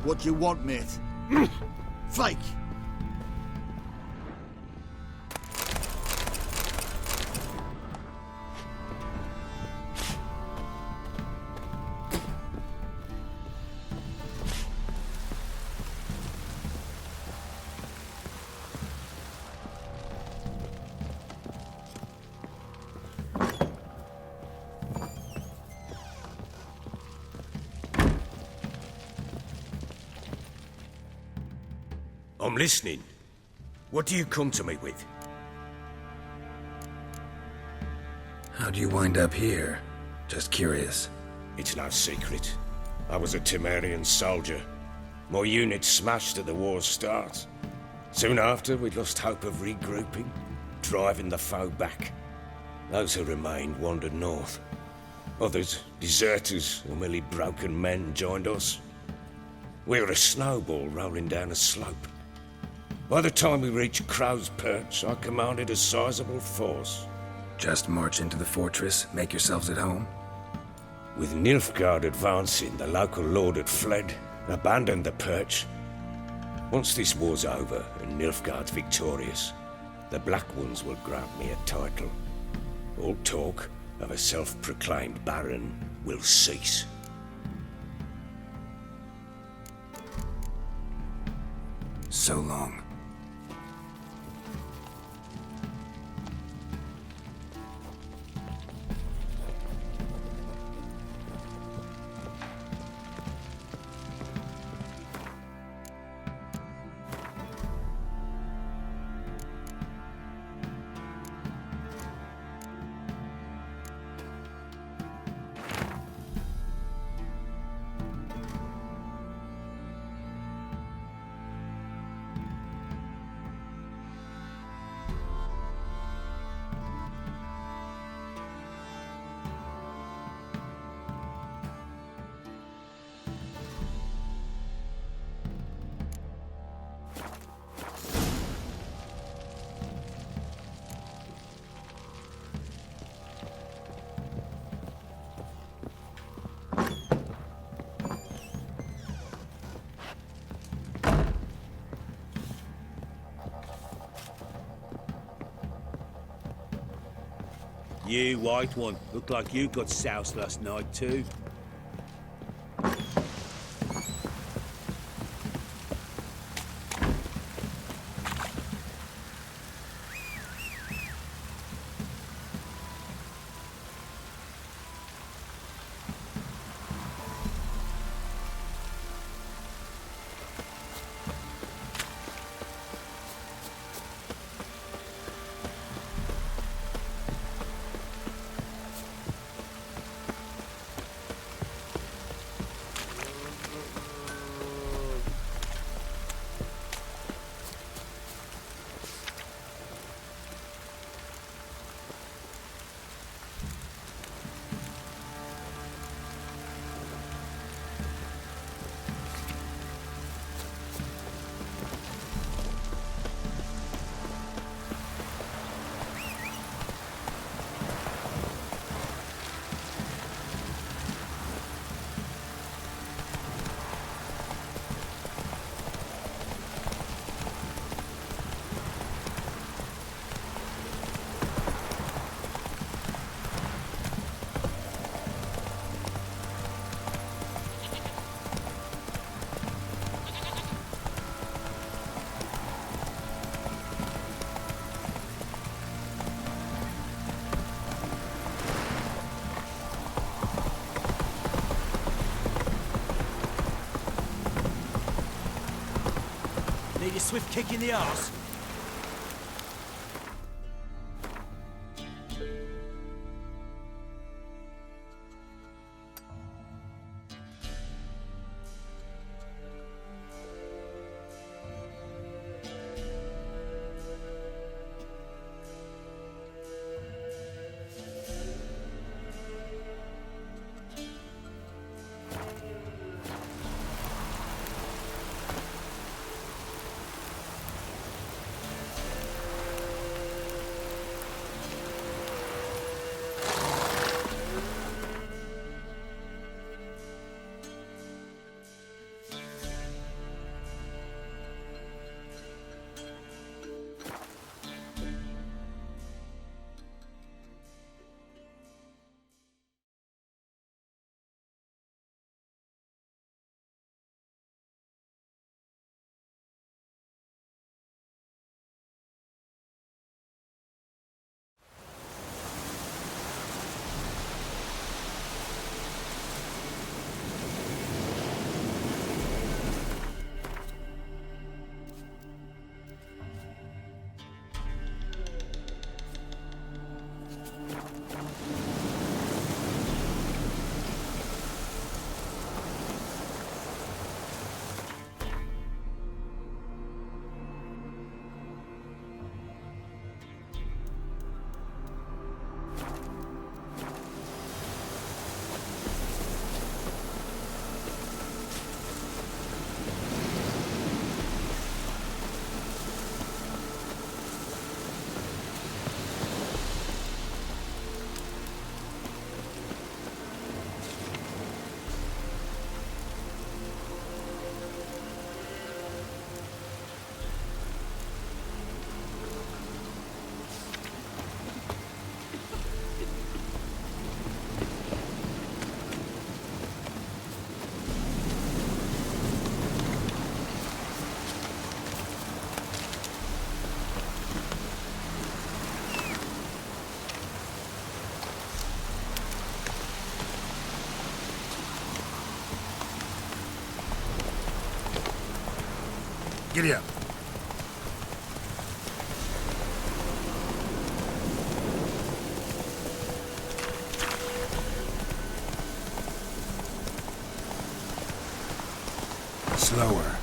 What you want, mate? Fake! I'm listening. What do you come to me with? How'd you wind up here? Just curious. It's no secret. I was a Temerian soldier. My unit smashed at the war's start. Soon after, we lost hope of regrouping, driving the foe back. Those who remained wandered north. Others, deserters or merely broken men, joined us. We were a snowball rolling down a slope. By the time we reached Crow's Perch, I commanded a sizable force. Just march into the fortress, make yourselves at home? With Nilfgaard advancing, the local lord had fled, abandoned the Perch. Once this war's over and Nilfgaard's victorious, the Black Ones will grant me a title. All talk of a self-proclaimed Baron will cease. So long. You, white one. Look like you got soused last night, too. Need a swift kick in the arse. Giddy up. Slower.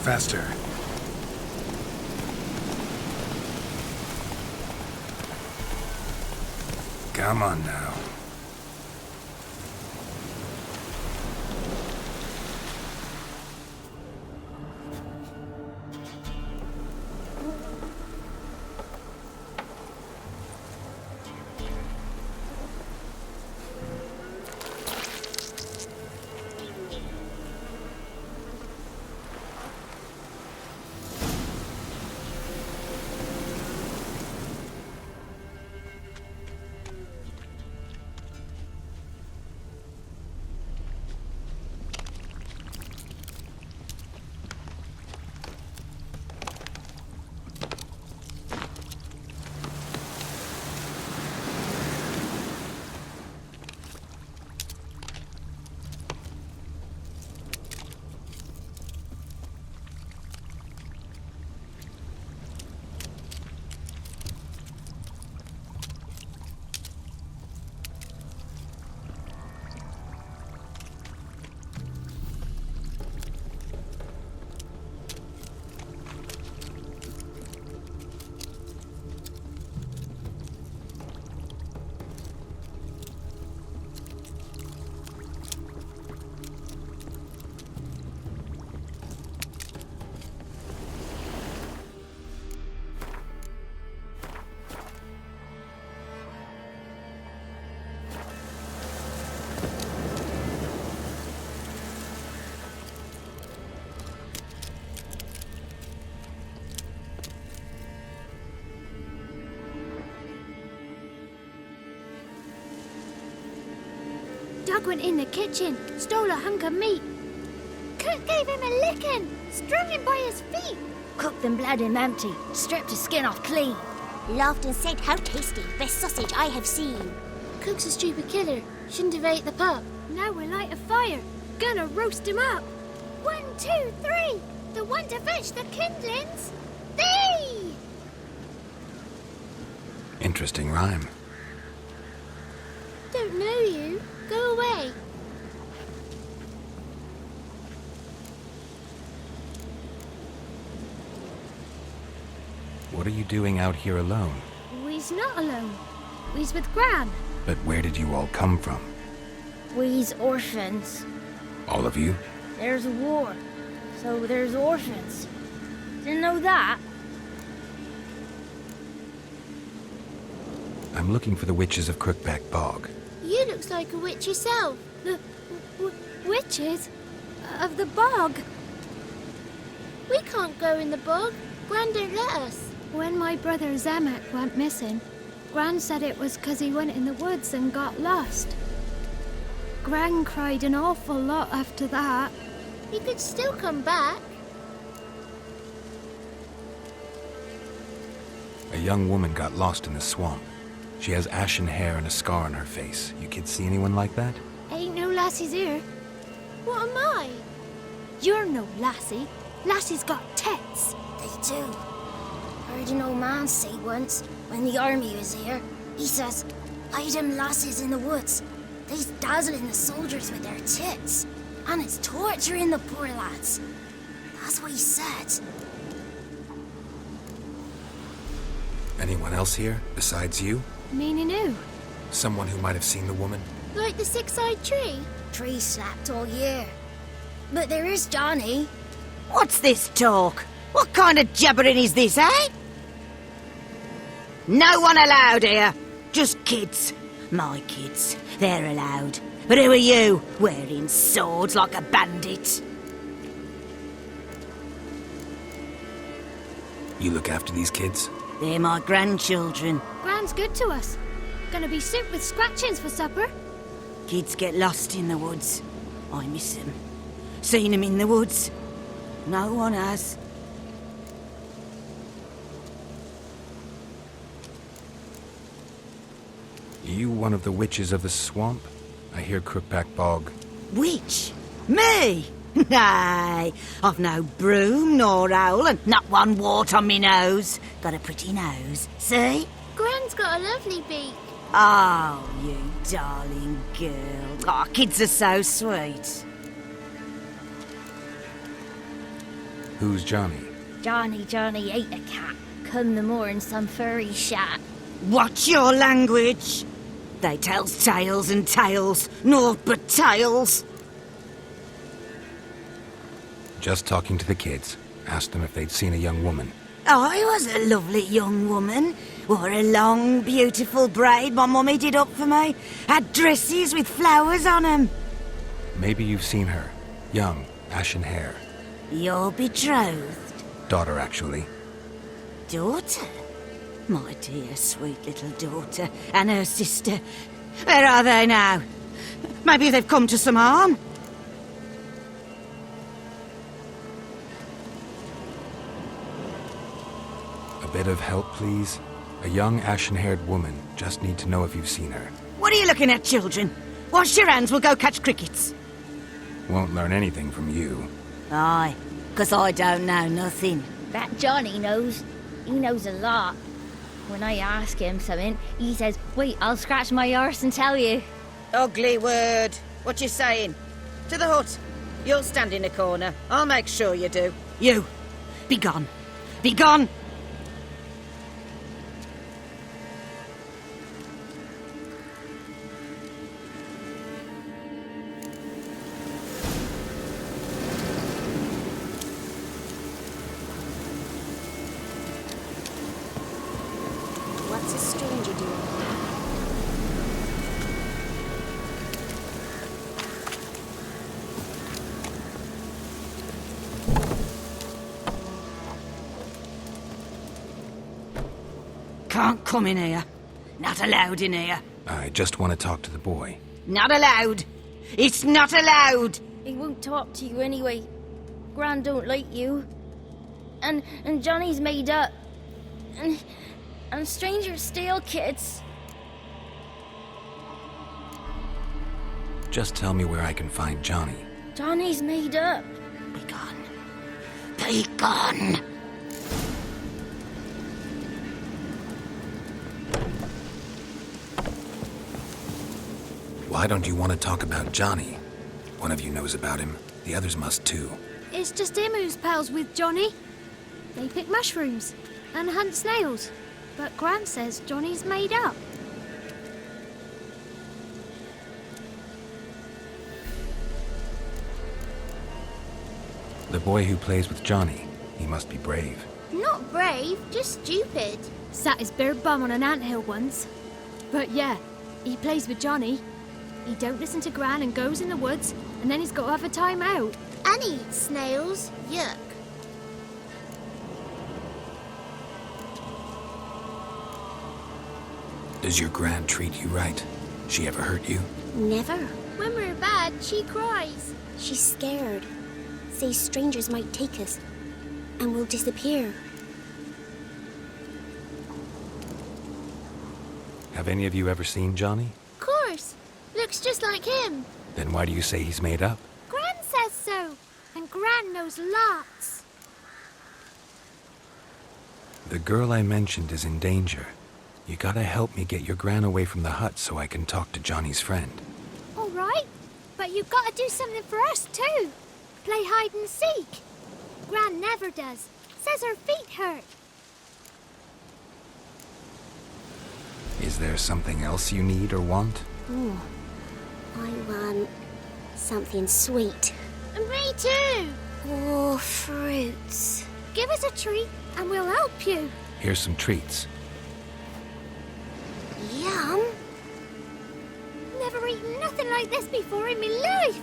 Faster. Come on now. Doug went in the kitchen, stole a hunk of meat. Cook gave him a licking, strung him by his feet. Cooked and bled him empty, stripped his skin off clean. Laughed and said, "How tasty, best sausage I have seen." Cook's a stupid killer, shouldn't have ate the pup. Now we'll light a fire, gonna roast him up. 1, 2, 3, the one to fetch the kindlings. Thee! Interesting rhyme. Don't know you. Go away. What are you doing out here alone? We's not alone. We's with Gran. But where did you all come from? We's orphans. All of you? There's a war, so there's orphans. Didn't know that. I'm looking for the witches of Crookback Bog. You looks like a witch yourself. The witches of the bog. We can't go in the bog. Gran don't let us. When my brother Zemek went missing, Gran said it was 'cause he went in the woods and got lost. Gran cried an awful lot after that. He could still come back. A young woman got lost in the swamp. She has ashen hair and a scar on her face. You kids see anyone like that? Ain't no lassies here. What am I? You're no lassie. Lassies got tits. They do. Heard an old man say once, when the army was here, he says, "Hide them lasses in the woods. They's dazzling the soldiers with their tits, and it's torturing the poor lads." That's what he said. Anyone else here, besides you? Meaning who? Someone who might have seen the woman? Like the six-eyed tree? Tree slapped all year. But there is Johnny. What's this talk? What kind of jabbering is this, eh? No one allowed here. Just kids. My kids. They're allowed. But who are you, wearing swords like a bandit? You look after these kids? They're my grandchildren. Gran's good to us. Gonna be soup with scratchings for supper. Kids get lost in the woods. I miss them. Seen them in the woods. No one has. You one of the witches of the swamp? I hear Crookback Bog. Witch? Me? Nay, I've no broom nor owl and not one wart on me nose. Got a pretty nose, see? Gran's got a lovely beak. Oh, you darling girl. Oh, kids are so sweet. Who's Johnny? Johnny ate a cat. Come the moor in some furry shat. Watch your language! They tells tales and tales, naught but tales. Just talking to the kids. Asked them if they'd seen a young woman. I was a lovely young woman. Wore a long, beautiful braid my mummy did up for me. Had dresses with flowers on 'em. Maybe you've seen her. Young, ashen hair. Your betrothed? Daughter, actually. Daughter? My dear, sweet little daughter. And her sister. Where are they now? Maybe they've come to some harm? A bit of help, please? A young, ashen-haired woman. Just need to know if you've seen her. What are you looking at, children? Wash your hands, we'll go catch crickets. Won't learn anything from you. Aye, 'cause I don't know nothing. That Johnny knows. He knows a lot. When I ask him something, he says, wait, I'll scratch my arse and tell you. Ugly word. What you saying? To the hut. You'll stand in a corner. I'll make sure you do. You, be gone. Be gone! What's a stranger doing? Can't come in here. Not allowed in here. I just want to talk to the boy. Not allowed. It's not allowed. He won't talk to you anyway. Gran don't like you. And Johnny's made up. And strangers steal kids. Just tell me where I can find Johnny. Johnny's made up. Be gone. Be gone. Why don't you want to talk about Johnny? One of you knows about him. The others must too. It's just him who's pals with Johnny. They pick mushrooms and hunt snails. But Gran says Johnny's made up. The boy who plays with Johnny. He must be brave. Not brave, just stupid. Sat his bare bum on an anthill once. But yeah, he plays with Johnny. He don't listen to Gran and goes in the woods, and then he's got to have a time out. And he eats snails. Yuck. Does your Gran treat you right? She ever hurt you? Never. When we're bad, she cries. She's scared. Says strangers might take us. And we'll disappear. Have any of you ever seen Johnny? Of course. Looks just like him. Then why do you say he's made up? Gran says so. And Gran knows lots. The girl I mentioned is in danger. You gotta help me get your Gran away from the hut so I can talk to Johnny's friend. All right. But you've got to do something for us, too. Play hide and seek. Gran never does. Says her feet hurt. Is there something else you need or want? Ooh. I want something sweet. And me too. Oh, fruits. Give us a treat and we'll help you. Here's some treats. Yum. Never eaten nothing like this before in my life.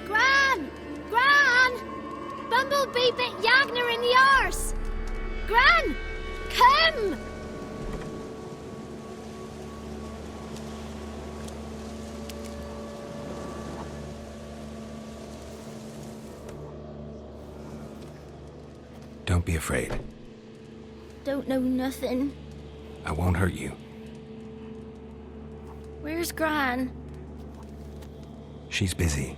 Gran! Gran! Bumblebee bit Yagner in the arse. Gran! Come! Don't be afraid. Don't know nothing. I won't hurt you. Where's Gran? She's busy.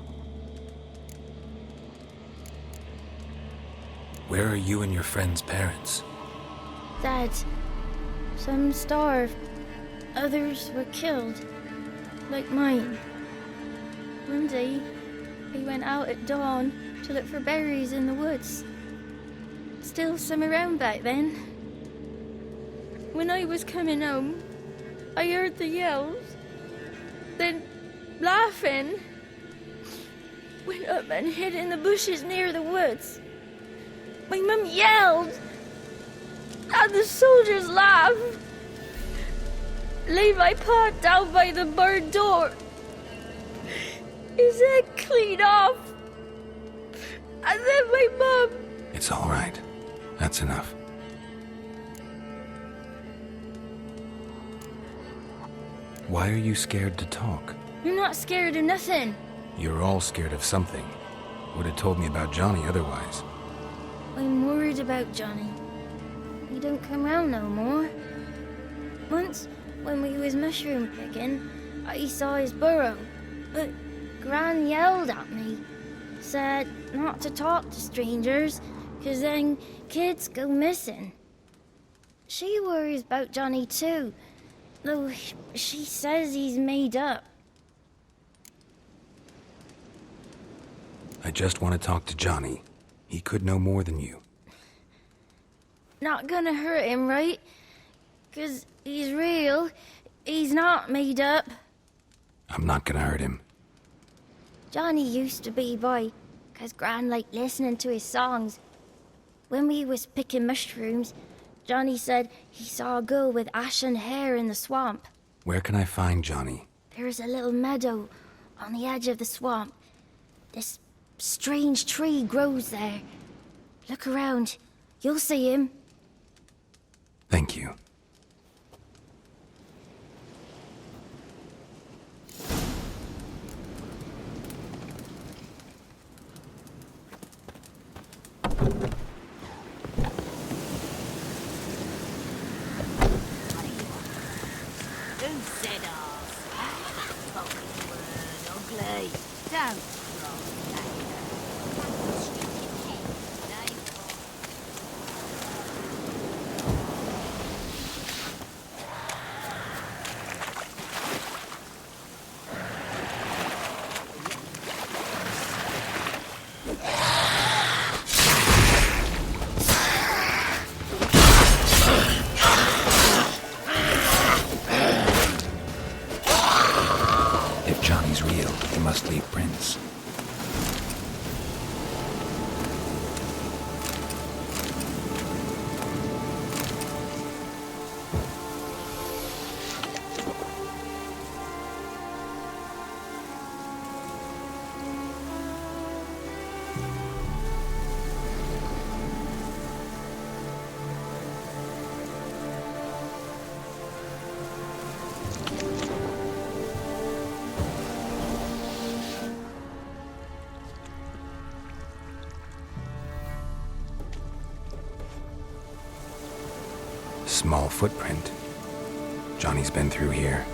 Where are you and your friend's parents? Dad. Some starved. Others were killed. like mine. One day, he went out at dawn to look for berries in the woods. Still some around back then. When I was coming home, I heard the yells. Then, laughing, went up and hid in the bushes near the woods. My mum yelled, and the soldiers laughed. Laid my pa down by the barn door. His head clean off. And then my mum... It's all right. That's enough. Why are you scared to talk? I'm not scared of nothing. You're all scared of something. Would have told me about Johnny otherwise. I'm worried about Johnny. He don't come round no more. Once, when we was mushroom picking, I saw his burrow. But Gran yelled at me. Said not to talk to strangers, 'cause then kids go missing. She worries about Johnny too, though she says he's made up. I just want to talk to Johnny. He could know more than you. Not gonna hurt him, right? 'Cause he's real. He's not made up. I'm not gonna hurt him. Johnny used to be by, 'cause Gran liked listening to his songs. When we was picking mushrooms, Johnny said he saw a girl with ashen hair in the swamp. Where can I find Johnny? There's a little meadow on the edge of the swamp. This strange tree grows there. Look around. You'll see him. Thank you. Who said ours? Spoken word, ugly. Don't If Johnny's real, he must leave prints. Small footprint. Johnny's been through here.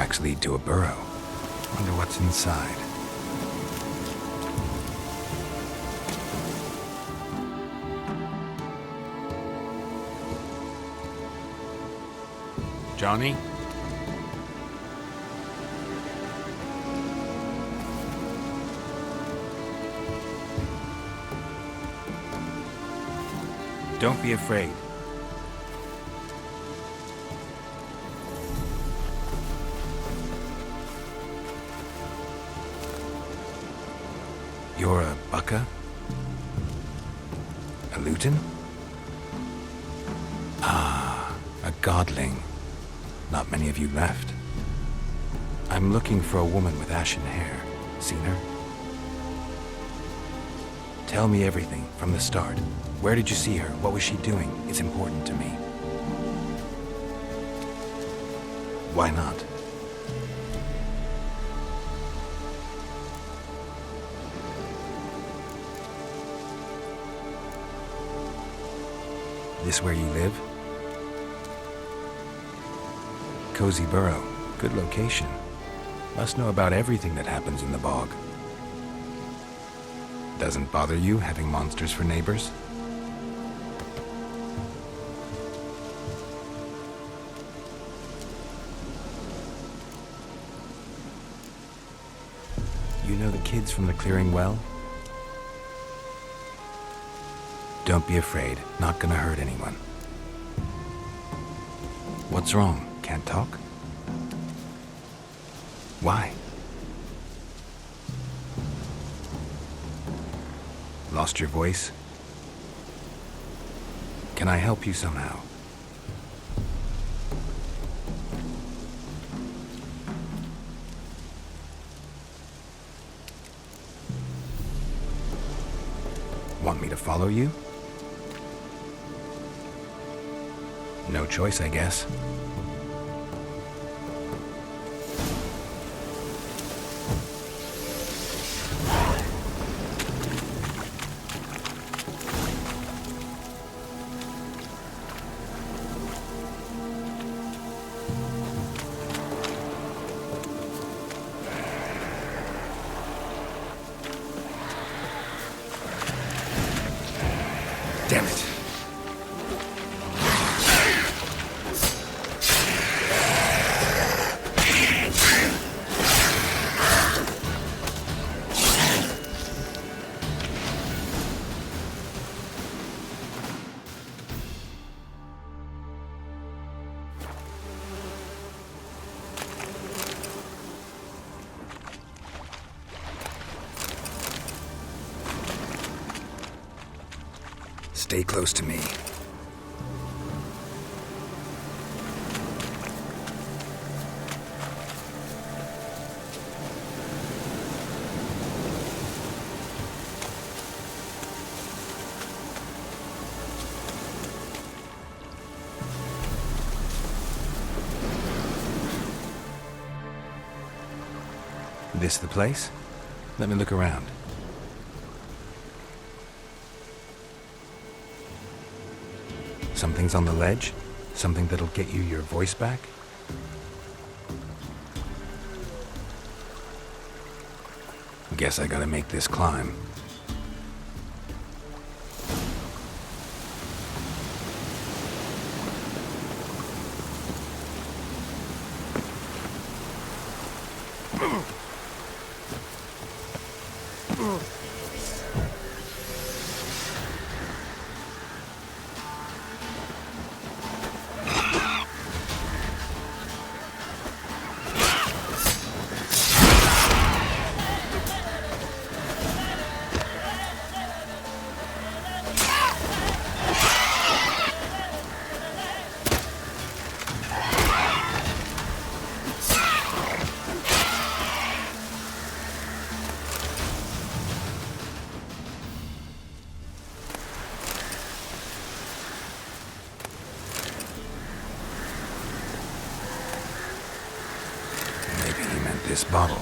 tracks lead to a burrow. Wonder what's inside. Johnny? Don't be afraid. You're a Bukka? A Luton? Ah, a godling. Not many of you left. I'm looking for a woman with ashen hair. Seen her? Tell me everything, from the start. Where did you see her? What was she doing? It's important to me. Why not? This where you live? Cozy Burrow. Good location. Must know about everything that happens in the bog. Doesn't bother you having monsters for neighbors? You know the kids from the clearing well? Don't be afraid. Not gonna hurt anyone. What's wrong? Can't talk? Why? Lost your voice? Can I help you somehow? Want me to follow you? No choice, I guess. Damn it. Stay close to me. This the place? Let me look around. Something's on the ledge? Something that'll get you your voice back? Guess I gotta make this climb. This bottle.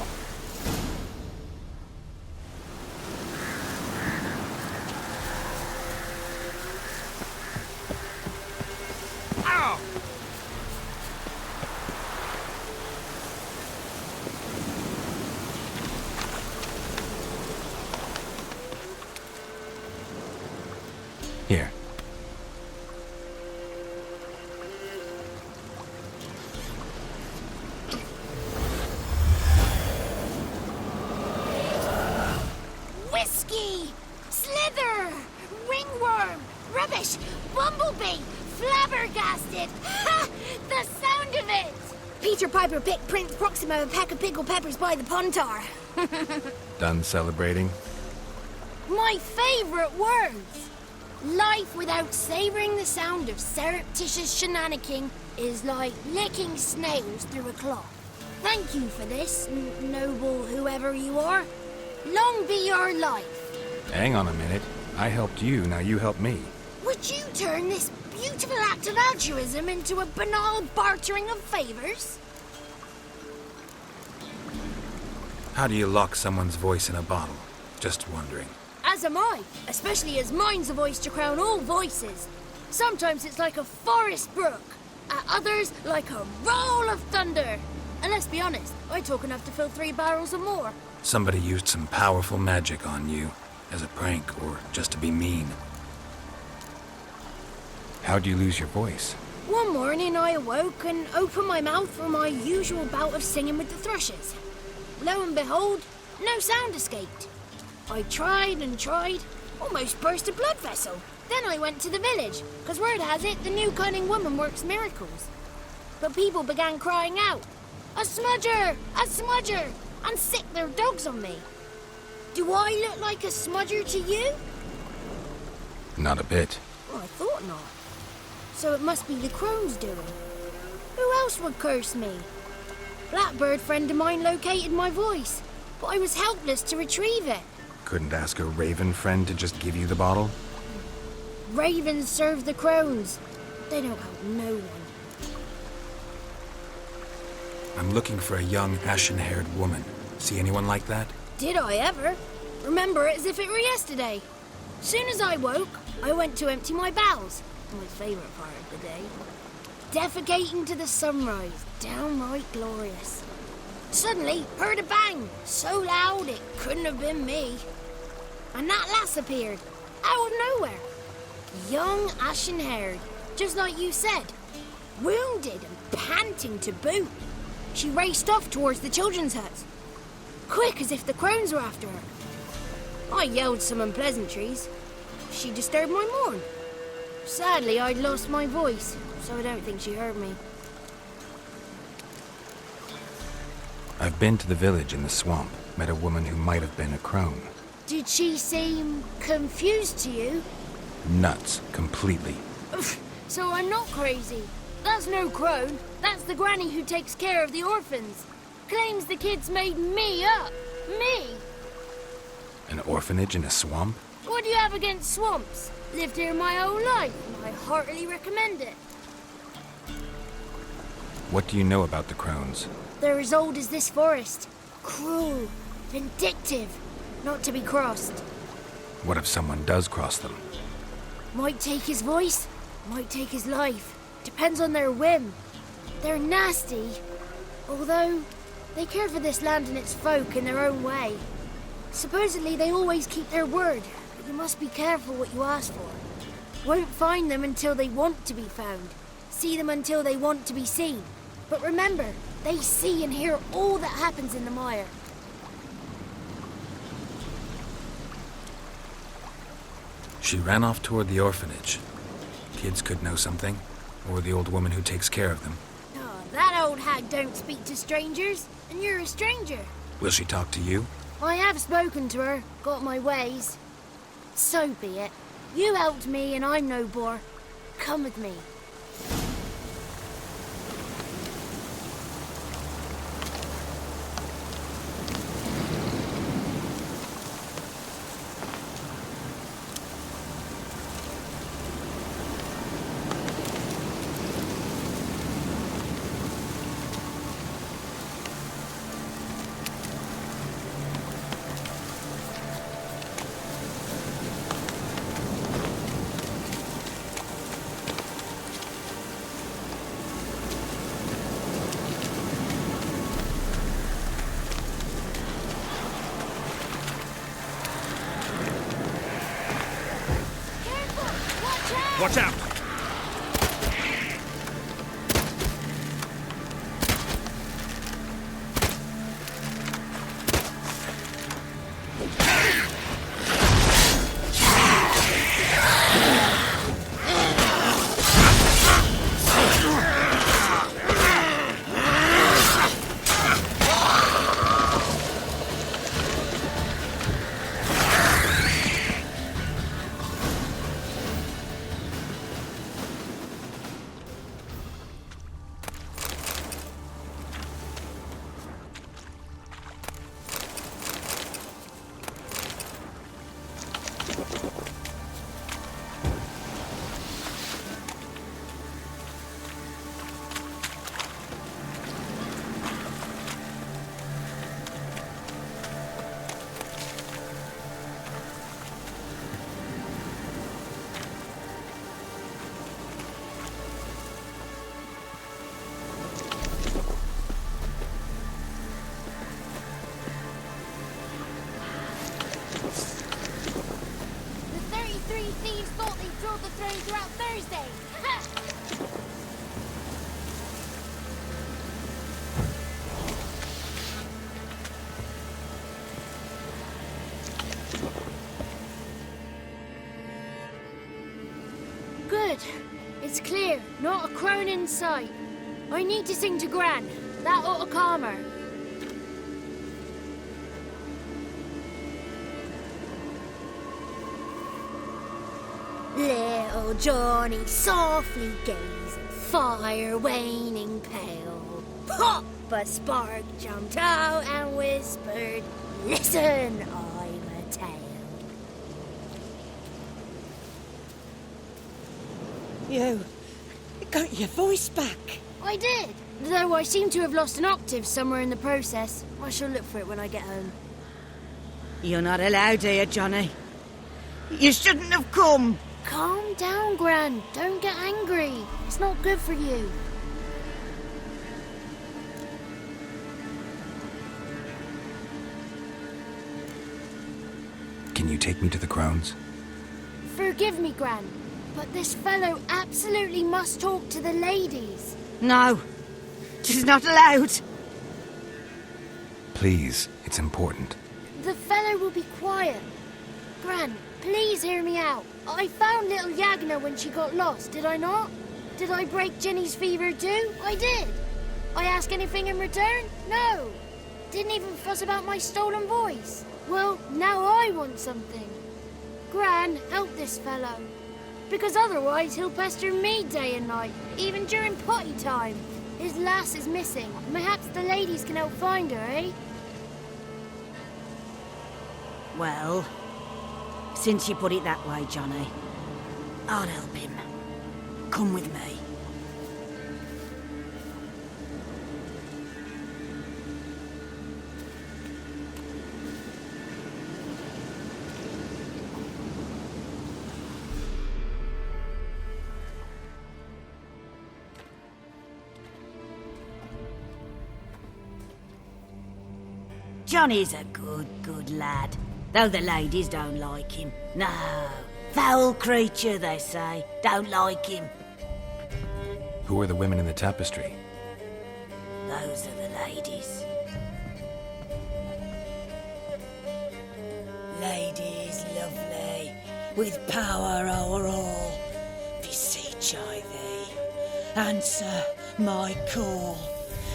Fish! Bumblebee! Flabbergasted! Ha! The sound of it! Peter Piper picked Prince Proximo a peck of pickled peppers by the pontar. Done celebrating? My favourite words! Life without savouring the sound of surreptitious shenanigans is like licking snails through a cloth. Thank you for this, noble whoever you are. Long be your life. Hang on a minute. I helped you, now you help me. Would you turn this beautiful act of altruism into a banal bartering of favours? How do you lock someone's voice in a bottle? Just wondering. As am I, especially as mine's a voice to crown all voices. Sometimes it's like a forest brook, at others like a roll of thunder. And let's be honest, I talk enough to fill 3 barrels or more. Somebody used some powerful magic on you, as a prank or just to be mean. How'd you lose your voice? One morning I awoke and opened my mouth for my usual bout of singing with the thrushes. Lo and behold, no sound escaped. I tried and tried, almost burst a blood vessel. Then I went to the village, because word has it the new cunning woman works miracles. But people began crying out, "A smudger! A smudger!" and sicked their dogs on me. Do I look like a smudger to you? Not a bit. Well, I thought not. So it must be the crone's doing. Who else would curse me? Blackbird friend of mine located my voice, but I was helpless to retrieve it. Couldn't ask a raven friend to just give you the bottle? Ravens serve the crones. They don't help no one. I'm looking for a young, ashen-haired woman. See anyone like that? Did I ever? Remember it as if it were yesterday. Soon as I woke, I went to empty my bowels. My favourite part of the day. Defecating to the sunrise. Downright glorious. Suddenly, heard a bang. So loud it couldn't have been me. And that lass appeared. Out of nowhere. Young, ashen-haired. Just like you said. Wounded and panting to boot. She raced off towards the children's huts. Quick as if the crones were after her. I yelled some unpleasantries. She disturbed my morn. Sadly, I'd lost my voice, so I don't think she heard me. I've been to the village in the swamp. Met a woman who might have been a crone. Did she seem confused to you? Nuts. Completely. So I'm not crazy. That's no crone. That's the granny who takes care of the orphans. Claims the kids made me up. Me! An orphanage in a swamp? What do you have against swamps? Lived here my whole life, and I heartily recommend it. What do you know about the crones? They're as old as this forest. Cruel, vindictive, not to be crossed. What if someone does cross them? Might take his voice, might take his life. Depends on their whim. They're nasty, although they care for this land and its folk in their own way. Supposedly they always keep their word, but you must be careful what you ask for. Won't find them until they want to be found. See them until they want to be seen. But remember, they see and hear all that happens in the mire. She ran off toward the orphanage. Kids could know something, or the old woman who takes care of them. Oh, that old hag don't speak to strangers, and you're a stranger. Will she talk to you? I have spoken to her, got my ways. So be it. You helped me and I'm no bore. Come with me. Watch out! throughout Thursday. Ha! Good. It's clear. Not a crone in sight. I need to sing to Gran. That ought to calm her. Little Johnny softly gazing, fire waning pale. Pop! A spark jumped out and whispered, "Listen, I'm a tale." You got your voice back. I did, though I seem to have lost an octave somewhere in the process. I shall look for it when I get home. You're not allowed here, Johnny. You shouldn't have come. Calm down, Gran. Don't get angry. It's not good for you. Can you take me to the Crones? Forgive me, Gran, but this fellow absolutely must talk to the ladies. No, she's not allowed. Please, it's important. The fellow will be quiet. Gran, please hear me out. I found little Yagna when she got lost, did I not? Did I break Jenny's fever too? I did. I ask anything in return? No. Didn't even fuss about my stolen voice. Well, now I want something. Gran, help this fellow. Because otherwise he'll pester me day and night, even during potty time. His lass is missing. Perhaps the ladies can help find her, eh? Well, since you put it that way, Johnny, I'll help him. Come with me. Johnny's a good lad, though the ladies don't like him. No, foul creature, they say. Don't like him. Who are the women in the tapestry? Those are the ladies. Ladies lovely, with power o'er all, beseech I thee, answer my call.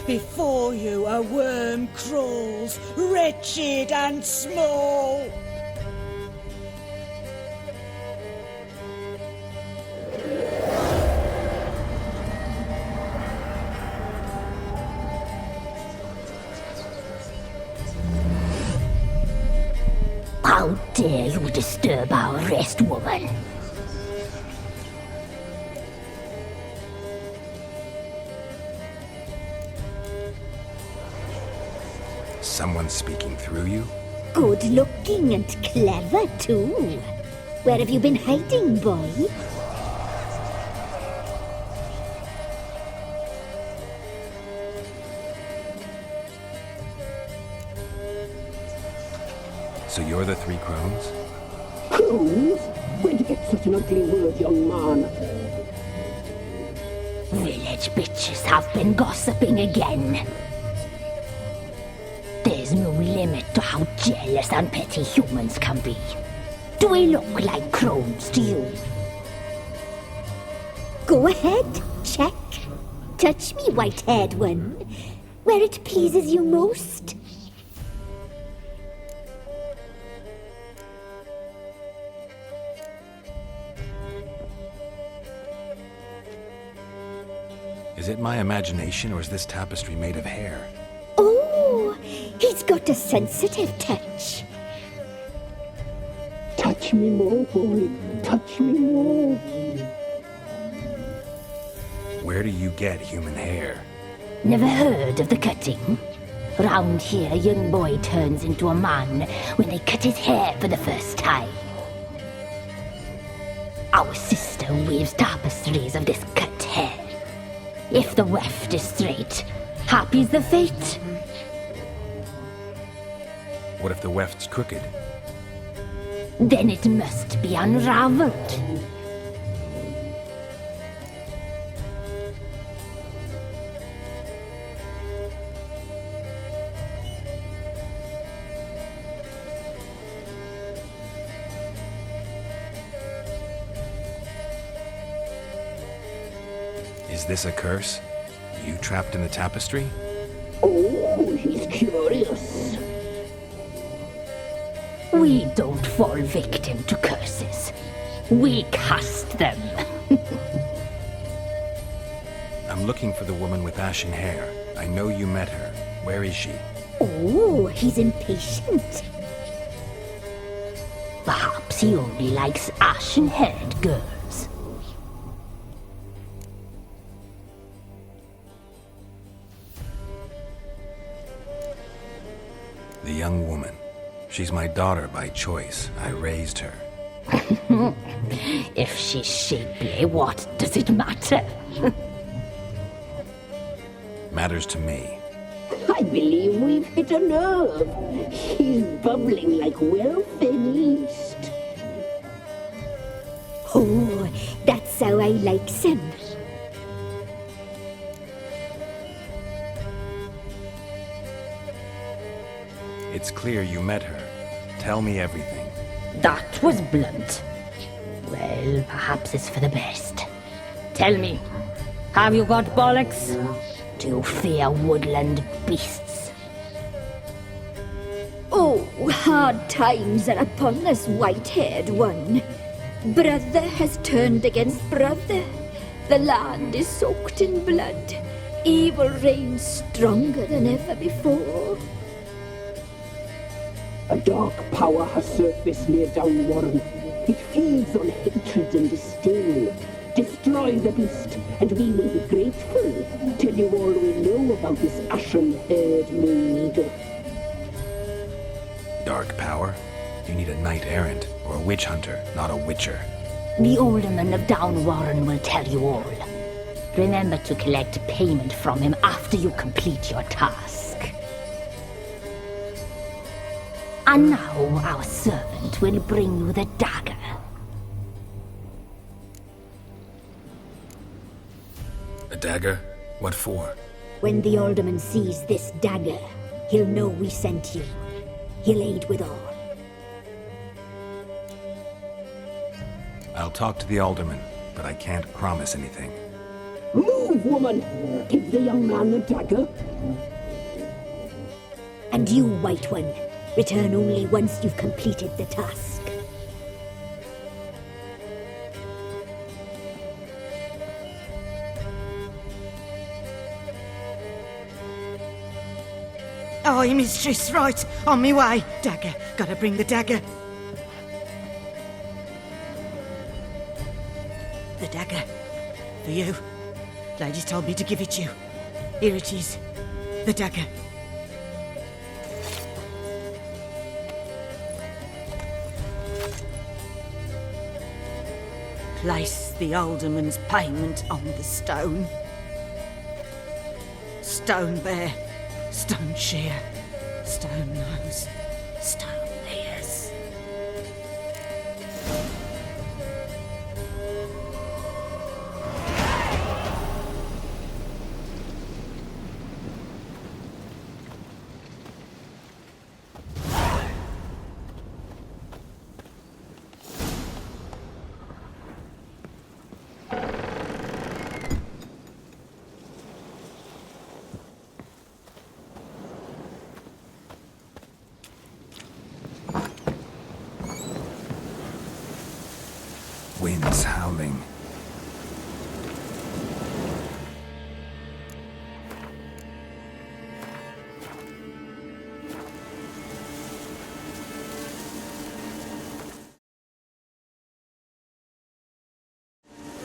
Before you a worm crawls, wretched and small. How dare you disturb our rest, woman? Someone speaking through you? Good looking and clever, too. Where have you been hiding, boy? So you're the three crones? Crones? Where'd you get such an ugly word, young man? Village bitches have been gossiping again. There's no limit to how jealous and petty humans can be. Do we look like crones to you? Go ahead, check. Touch me, white-haired one, where it pleases you most. Is it my imagination, or is this tapestry made of hair? Oh, he's got a sensitive touch. Touch me more, boy. Touch me more. Where do you get human hair? Never heard of the cutting? Round here, a young boy turns into a man when they cut his hair for the first time. Our sister weaves tapestries of this cut hair. If the weft is straight, happy's the fate. What if the weft's crooked? Then it must be unraveled. Is this a curse? You trapped in the tapestry? Oh, he's curious. We don't fall victim to curses. We cast them. I'm looking for the woman with ashen hair. I know you met her. Where is she? Oh, he's impatient. Perhaps he only likes ashen-haired girls. The young woman. She's my daughter by choice. I raised her. If she's shapely, what does it matter? Matters to me. I believe we've hit a nerve. He's bubbling like well-fed yeast. Oh, that's how I likes him. It's clear you met her. Tell me everything. That was blunt. Well, perhaps it's for the best. Tell me, have you got bollocks? Do you fear woodland beasts? Oh, hard times are upon us, white-haired one. Brother has turned against brother. The land is soaked in blood. Evil reigns stronger than ever before. A dark power has surfaced near Downwarren. It feeds on hatred and disdain. Destroy the beast, and we will be grateful. Tell you all we know about this ashen-haired maid. Dark power? You need a knight-errant or a witch hunter, not a witcher. The alderman of Downwarren will tell you all. Remember to collect payment from him after you complete your task. And now our servant will bring you the dagger. A dagger? What for? When the alderman sees this dagger, he'll know we sent you. He'll aid with all. I'll talk to the alderman, but I can't promise anything. Move, woman! Give the young man the dagger. And you, White One, return only once you've completed the task. Aye, mistress, right. On me way. Dagger. Gotta bring the dagger. The dagger. For you. Ladies told me to give it you. Here it is. The dagger. Place the alderman's payment on the stone. Stone bear. Stone shear. Stone nose.